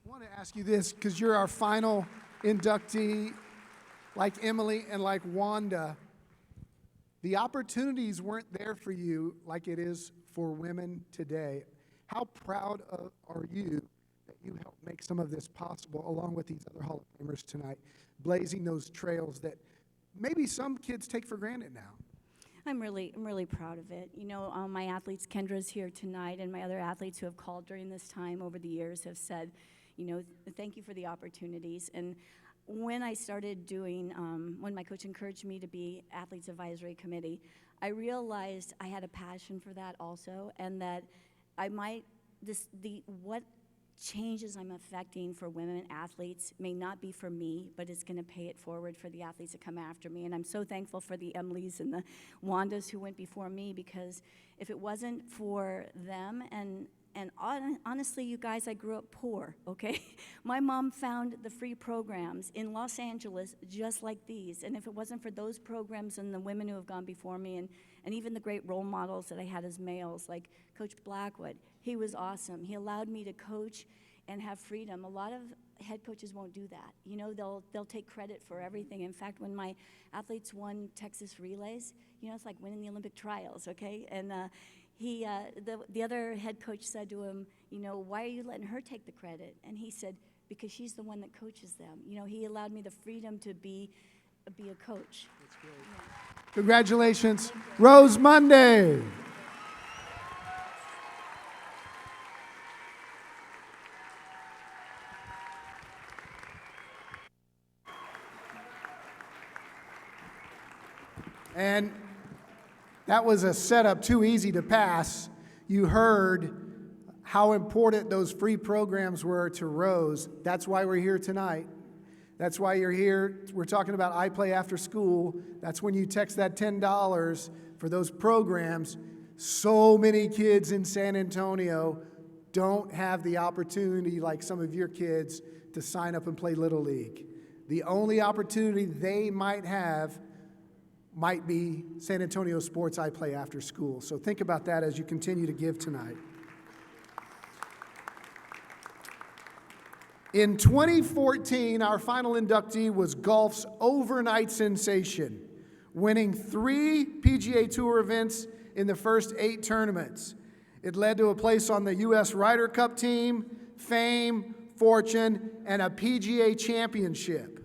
I want to ask you this, because you're our final inductee, like Emilie and like Wanda. The opportunities weren't there for you like it is for women today. How proud are you that you helped make some of this possible, along with these other Hall of Famers tonight, blazing those trails that maybe some kids take for granted now? I'm really proud of it. You know, my athletes, Kendra's here tonight, and my other athletes who have called during this time over the years have said, you know, thank you for the opportunities. And when I started doing, when my coach encouraged me to be Athletes Advisory Committee, I realized I had a passion for that also, and that I might, what changes I'm affecting for women athletes may not be for me, but it's gonna pay it forward for the athletes that come after me. And I'm so thankful for the Emilies and the Wandas who went before me, because if it wasn't for them, and honestly, you guys, I grew up poor, okay? My mom found the free programs in Los Angeles just like these. And if it wasn't for those programs and the women who have gone before me, and even the great role models that I had as males, like Coach Blackwood, he was awesome. He allowed me to coach and have freedom. A lot of head coaches won't do that. You know, they'll take credit for everything. In fact, when my athletes won Texas relays, you know, it's like winning the Olympic trials, okay? And the other head coach said to him, you know, why are you letting her take the credit? And he said, because she's the one that coaches them. You know, he allowed me the freedom to be a coach. That's great. Yeah. Congratulations, Rose Monday. And that was a setup too easy to pass. You heard how important those free programs were to Rose. That's why we're here tonight. That's why you're here. We're talking about I Play After School. That's when you text that $10 for those programs. So many kids in San Antonio don't have the opportunity, like some of your kids, to sign up and play Little League. The only opportunity they might have might be San Antonio Sports I Play After School. So think about that as you continue to give tonight. In 2014, our final inductee was golf's overnight sensation, winning 3 PGA Tour events in the first 8 tournaments. It led to a place on the U.S. Ryder Cup team, fame, fortune, and a PGA Championship.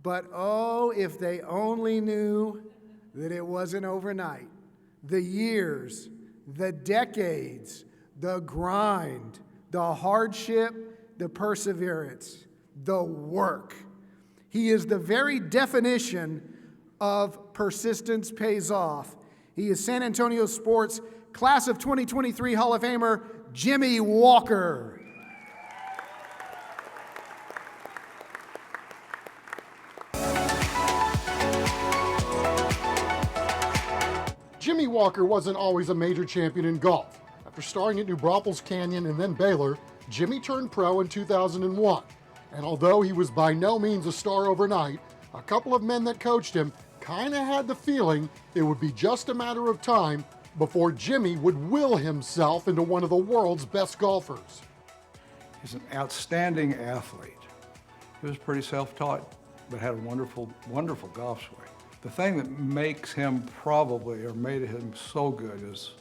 But oh, if they only knew that it wasn't overnight. The years, the decades, the grind, the hardship, the perseverance, the work. He is the very definition of persistence pays off. He is San Antonio Sports Class of 2023 Hall of Famer, Jimmy Walker. Jimmy Walker wasn't always a major champion in golf. After starting at New Braunfels Canyon and then Baylor, Jimmy turned pro in 2001. And although he was by no means a star overnight, a couple of men that coached him kind of had the feeling it would be just a matter of time before Jimmy would will himself into one of the world's best golfers. He's an outstanding athlete. He was pretty self-taught, but had a wonderful, wonderful golf swing. The thing that makes him probably, or made him so good is,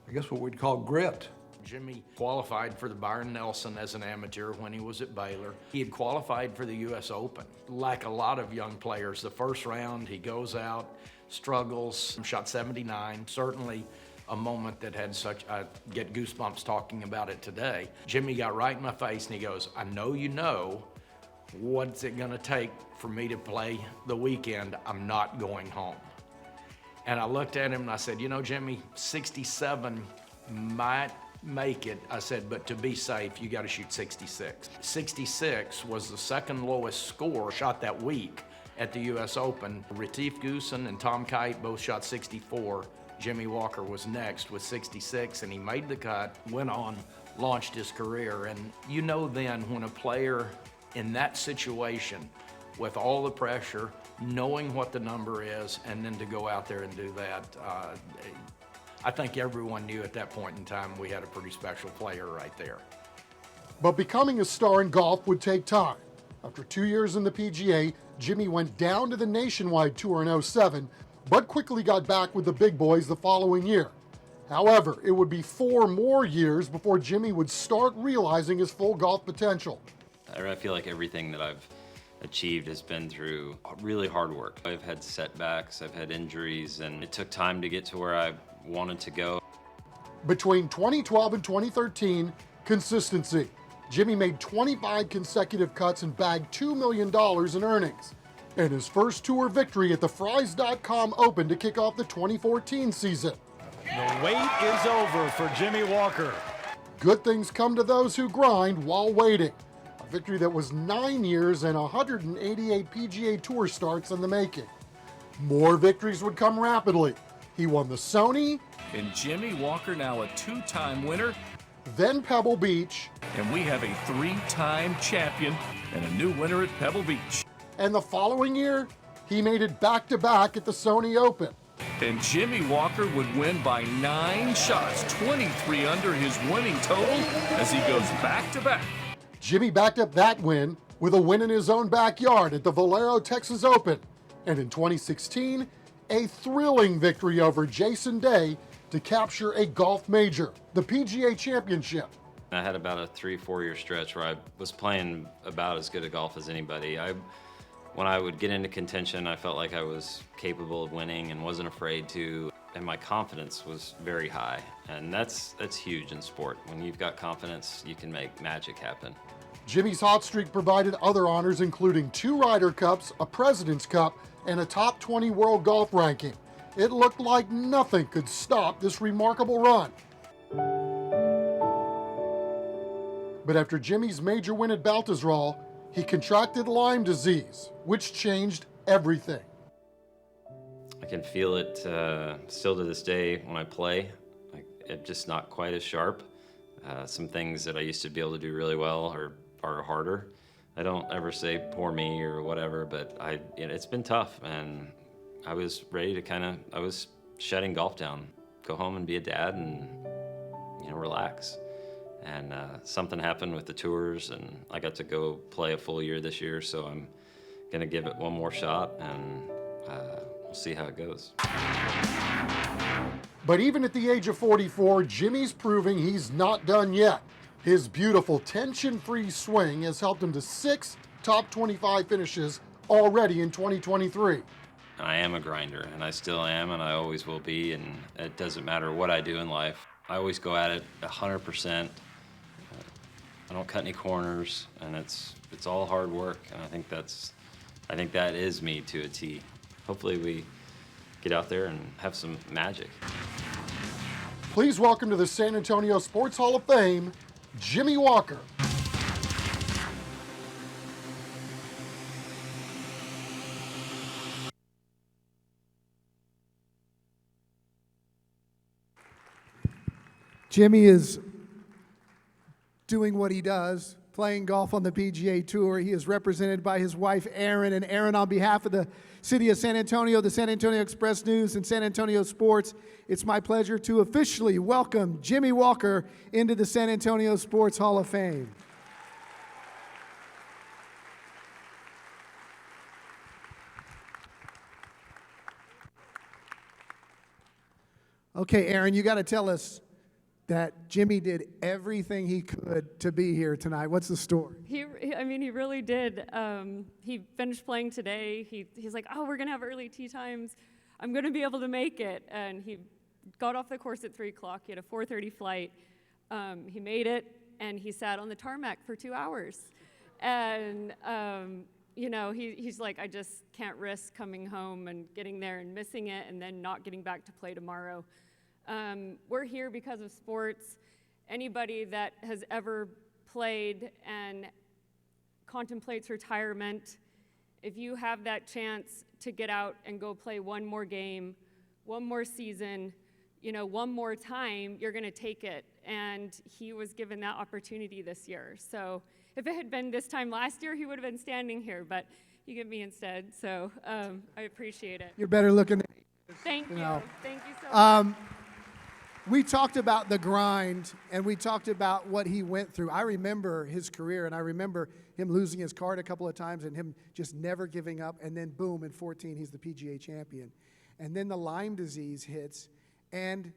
I guess what we'd call grit. Jimmy qualified for the Byron Nelson as an amateur when he was at Baylor. He had qualified for the US Open. Like a lot of young players, the first round he goes out, struggles, shot 79. Certainly a moment that had such, I get goosebumps talking about it today. Jimmy got right in my face and he goes, I know you know, what's it gonna take for me to play the weekend? I'm not going home. And I looked at him and I said, you know, Jimmy, 67 might make it. I said, but to be safe, you got to shoot 66. 66 was the second lowest score shot that week at the US Open. Retief Goosen and Tom Kite both shot 64. Jimmy Walker was next with 66, and he made the cut, went on, launched his career. And you know then when a player in that situation, with all the pressure, knowing what the number is, and then to go out there and do that, I think everyone knew at that point in time we had a pretty special player right there. But becoming a star in golf would take time. After 2 years in the PGA, Jimmy went down to the Nationwide Tour in 07, but quickly got back with the big boys the following year. However, it would be 4 more years before Jimmy would start realizing his full golf potential. I feel like everything that I've achieved has been through really hard work. I've had setbacks, I've had injuries, and it took time to get to where I wanted to go. Between 2012 and 2013, consistency. Jimmy made 25 consecutive cuts and bagged $2 million in earnings. And his first tour victory at the Fries.com Open to kick off the 2014 season. The wait is over for Jimmy Walker. Good things come to those who grind while waiting. A victory that was 9 years and 188 PGA Tour starts in the making. More victories would come rapidly. He won the Sony. And Jimmy Walker, now a 2-time winner. Then Pebble Beach. And we have a 3-time champion and a new winner at Pebble Beach. And the following year, he made it back-to-back at the Sony Open. And Jimmy Walker would win by 9 shots, 23 under his winning total as he goes back-to-back. Jimmy backed up that win with a win in his own backyard at the Valero Texas Open. And in 2016, a thrilling victory over Jason Day to capture a golf major, the PGA Championship. I had about a 3-4 year stretch where I was playing about as good a golf as anybody. When I would get into contention, I felt like I was capable of winning and wasn't afraid to, and my confidence was very high. And that's huge in sport. When you've got confidence, you can make magic happen. Jimmy's hot streak provided other honors, including 2 Ryder Cups, a President's Cup, and a top 20 world golf ranking. It looked like nothing could stop this remarkable run. But after Jimmy's major win at Baltusrol, he contracted Lyme disease, which changed everything. I can feel it still to this day when I play. I'm just not quite as sharp. Some things that I used to be able to do really well are harder. I don't ever say poor me or whatever, but it's been tough, and I was ready to I was shutting golf down, go home and be a dad and relax. And something happened with the tours, and I got to go play a full year this year, so I'm gonna give it one more shot, and we'll see how it goes. But even at the age of 44, Jimmy's proving he's not done yet. His beautiful tension-free swing has helped him to 6 top 25 finishes already in 2023. I am a grinder, and I still am, and I always will be, and it doesn't matter what I do in life. I always go at it 100%. I don't cut any corners, and it's all hard work, and I think that is me to a T. Hopefully we get out there and have some magic. Please welcome to the San Antonio Sports Hall of Fame, Jimmy Walker. Jimmy is doing what he does, playing golf on the PGA Tour. He is represented by his wife, Erin. And Erin, on behalf of the City of San Antonio, the San Antonio Express News, and San Antonio Sports, it's my pleasure to officially welcome Jimmy Walker into the San Antonio Sports Hall of Fame. Okay, Erin, you got to tell us that Jimmy did everything he could to be here tonight. What's the story? He really did. He finished playing today. He's like, oh, we're going to have early tee times. I'm going to be able to make it. And he got off the course at 3 o'clock. He had a 4:30 flight. He made it, and he sat on the tarmac for 2 hours. And, he's like, I just can't risk coming home and getting there and missing it and then not getting back to play tomorrow. We're here because of sports. Anybody that has ever played and contemplates retirement, if you have that chance to get out and go play one more game, one more season, one more time, you're going to take it. And he was given that opportunity this year. So if it had been this time last year, he would have been standing here, but you get me instead. So I appreciate it. You're better looking. Thank you. Thank you so much. We talked about the grind, and we talked about what he went through. I remember his career, and I remember him losing his card a couple of times and him just never giving up, and then boom, in 14, he's the PGA champion. And then the Lyme disease hits, and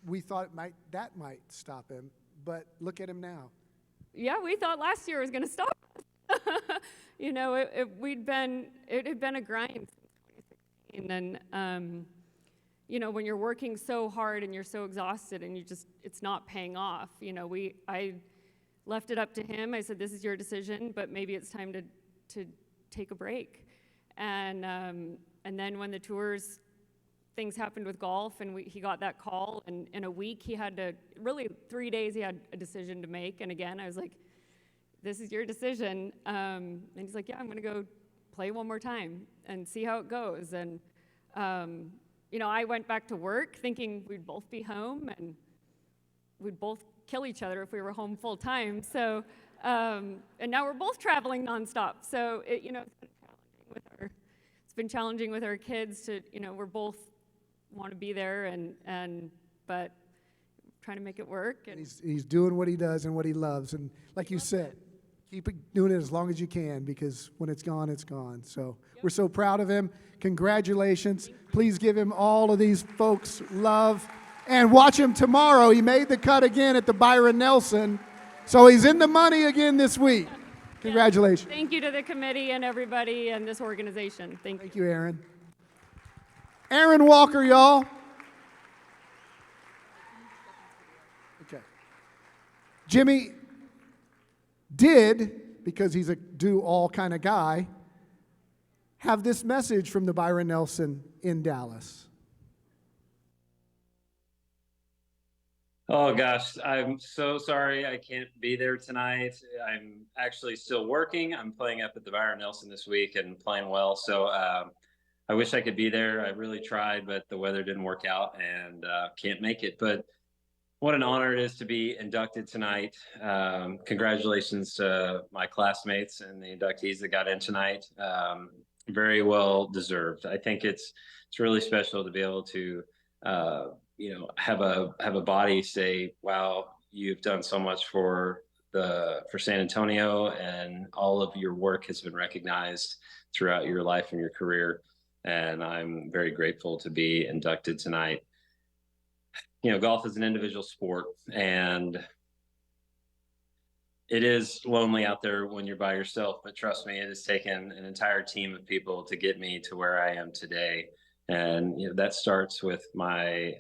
we thought that might stop him, but look at him now. Yeah, we thought last year was going to stop us. It had been a grind. And then, when you're working so hard and you're so exhausted and it's not paying off, I left it up to him. I said, this is your decision, but maybe it's time to take a break. And then when the tours, things happened with golf, and he got that call, and in a week he had to, really 3 days he had a decision to make. And again, I was like, this is your decision. And he's like, yeah, I'm gonna go play one more time and see how it goes. And I went back to work thinking we'd both be home and we'd both kill each other if we were home full time. So, and now we're both traveling nonstop. So, it's been challenging with our kids to, we're both want to be there but trying to make it work. And he's doing what he does and what he loves. And like you said, keep doing it as long as you can, because when it's gone, it's gone. So we're so proud of him. Congratulations. Please give him all of these folks love. And watch him tomorrow. He made the cut again at the Byron Nelson. So he's in the money again this week. Congratulations. Thank you to the committee and everybody and this organization. Thank you, Erin. Erin Walker, y'all. Okay. Jimmy did because he's a do-all kind of guy, have this message from the Byron Nelson in Dallas. Oh gosh, I'm so sorry I can't be there tonight. I'm actually still working. I'm playing up at the Byron Nelson this week and playing well. So I wish I could be there. I really tried, but the weather didn't work out and can't make it. But what an honor it is to be inducted tonight. Congratulations to my classmates and the inductees that got in tonight. Very well deserved. I think it's really special to be able to have a body say, wow, you've done so much for San Antonio, and all of your work has been recognized throughout your life and your career. And I'm very grateful to be inducted tonight. Golf is an individual sport, and it is lonely out there when you're by yourself, but trust me, it has taken an entire team of people to get me to where I am today. And that starts with my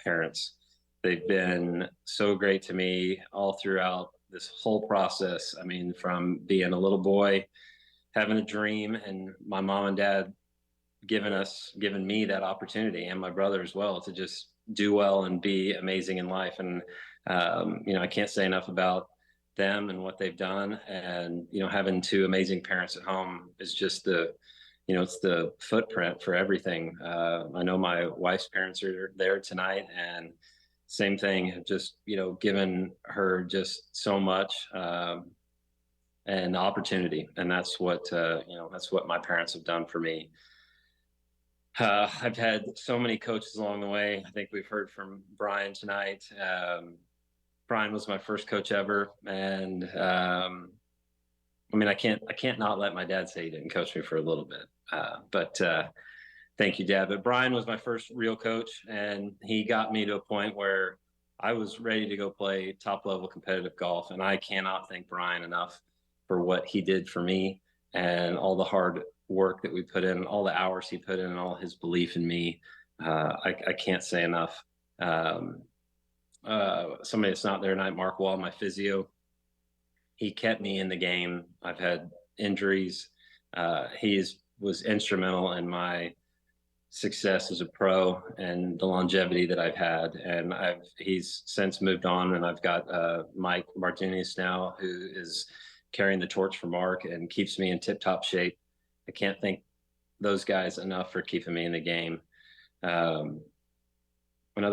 parents. They've been so great to me all throughout this whole process. I mean, from being a little boy, having a dream, and my mom and dad giving me that opportunity, and my brother as well, to just do well and be amazing in life. And I can't say enough about them and what they've done. And having two amazing parents at home is just it's the footprint for everything. I know my wife's parents are there tonight, and same thing, just, given her just so much and opportunity. And that's what my parents have done for me. I've had so many coaches along the way. I think we've heard from Brian tonight. Brian was my first coach ever. And I can't not let my dad say he didn't coach me for a little bit. But thank you, Dad. But Brian was my first real coach, and he got me to a point where I was ready to go play top level competitive golf. And I cannot thank Brian enough for what he did for me, and all the hard work that we put in, all the hours he put in, and all his belief in me. I can't say enough. Somebody that's not there tonight, Mark Wall, my physio, he kept me in the game. I've had injuries. He was instrumental in my success as a pro and the longevity that I've had. And he's since moved on, and I've got Mike Martinez now, who is carrying the torch for Mark and keeps me in tip-top shape. I can't thank those guys enough for keeping me in the game. Another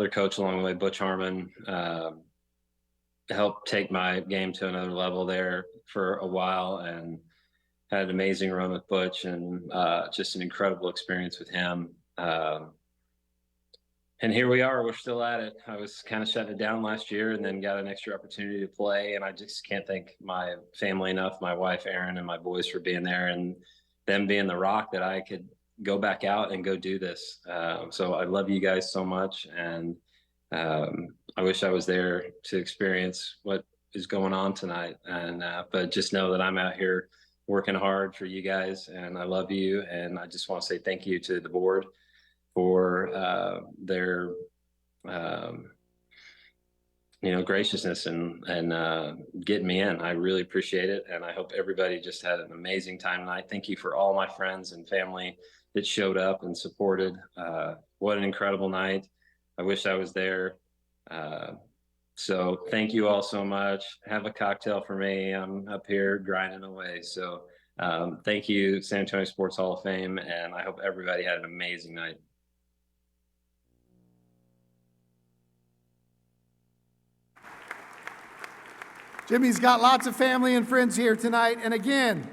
coach along the way, Butch Harmon, helped take my game to another level there for a while, and had an amazing run with Butch, and just an incredible experience with him. And here we are, we're still at it. I was kind of shutting it down last year, and then got an extra opportunity to play. And I just can't thank my family enough, my wife, Erin, and my boys for being there, and them being the rock that I could go back out and go do this. So I love you guys so much. And I wish I was there to experience what is going on tonight. And, but just know that I'm out here working hard for you guys, and I love you. And I just want to say thank you to the board for their graciousness and getting me in. I really appreciate it, and I hope everybody just had an amazing time tonight. Thank you for all my friends and family that showed up and supported. What an incredible night. I wish I was there. So thank you all so much. Have a cocktail for me. I'm up here grinding away. So thank you, San Antonio Sports Hall of Fame, and I hope everybody had an amazing night. Jimmy's got lots of family and friends here tonight. And again,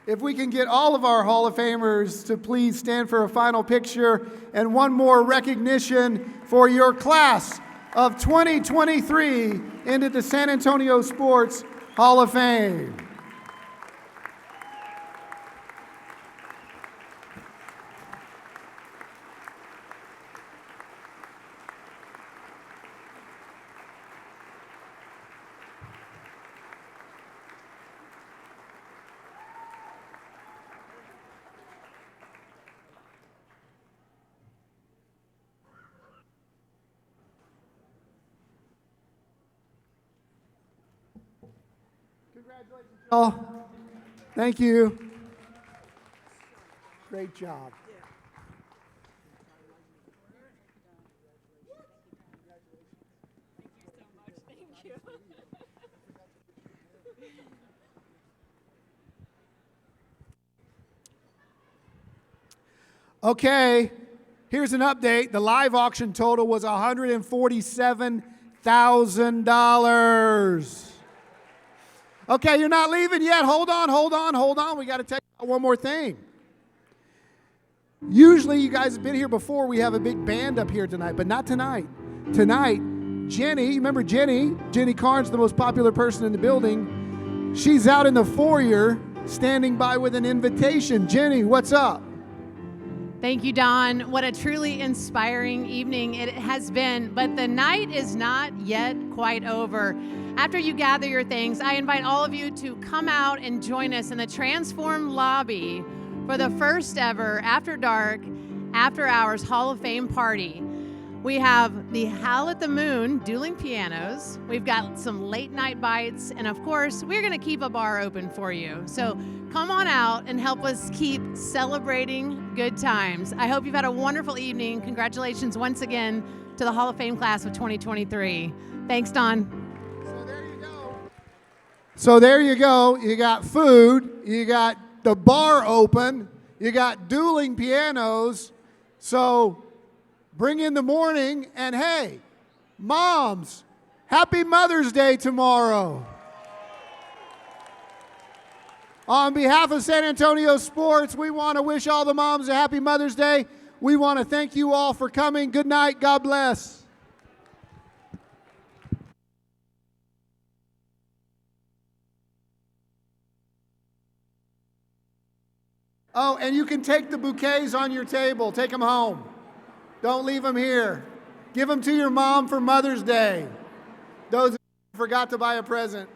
if we can get all of our Hall of Famers to please stand for a final picture and one more recognition for your class of 2023 into the San Antonio Sports Hall of Fame. Congratulations, y'all. Thank you. Great job. Okay, here's an update. The live auction total was $147,000. Okay, you're not leaving yet. Hold on. We got to tell you one more thing. Usually, you guys have been here before. We have a big band up here tonight, but not tonight. Tonight, Jenny, remember Jenny? Jenny Carnes, the most popular person in the building. She's out in the foyer standing by with an invitation. Jenny, what's up? Thank you, Don. What a truly inspiring evening it has been, but the night is not yet quite over. After you gather your things, I invite all of you to come out and join us in the Transform lobby for the first ever After Dark, After Hours Hall of Fame party. We have the Howl at the Moon dueling pianos. We've got some late night bites, and of course, we're gonna keep a bar open for you. So come on out and help us keep celebrating good times. I hope you've had a wonderful evening. Congratulations once again to the Hall of Fame class of 2023. Thanks, Don. So there you go. You got food, you got the bar open, you got dueling pianos. So bring in the morning, and hey, moms, happy Mother's Day tomorrow. On behalf of San Antonio Sports, we want to wish all the moms a happy Mother's Day. We want to thank you all for coming. Good night. God bless. Oh, and you can take the bouquets on your table. Take them home. Don't leave them here. Give them to your mom for Mother's Day. Those who forgot to buy a present.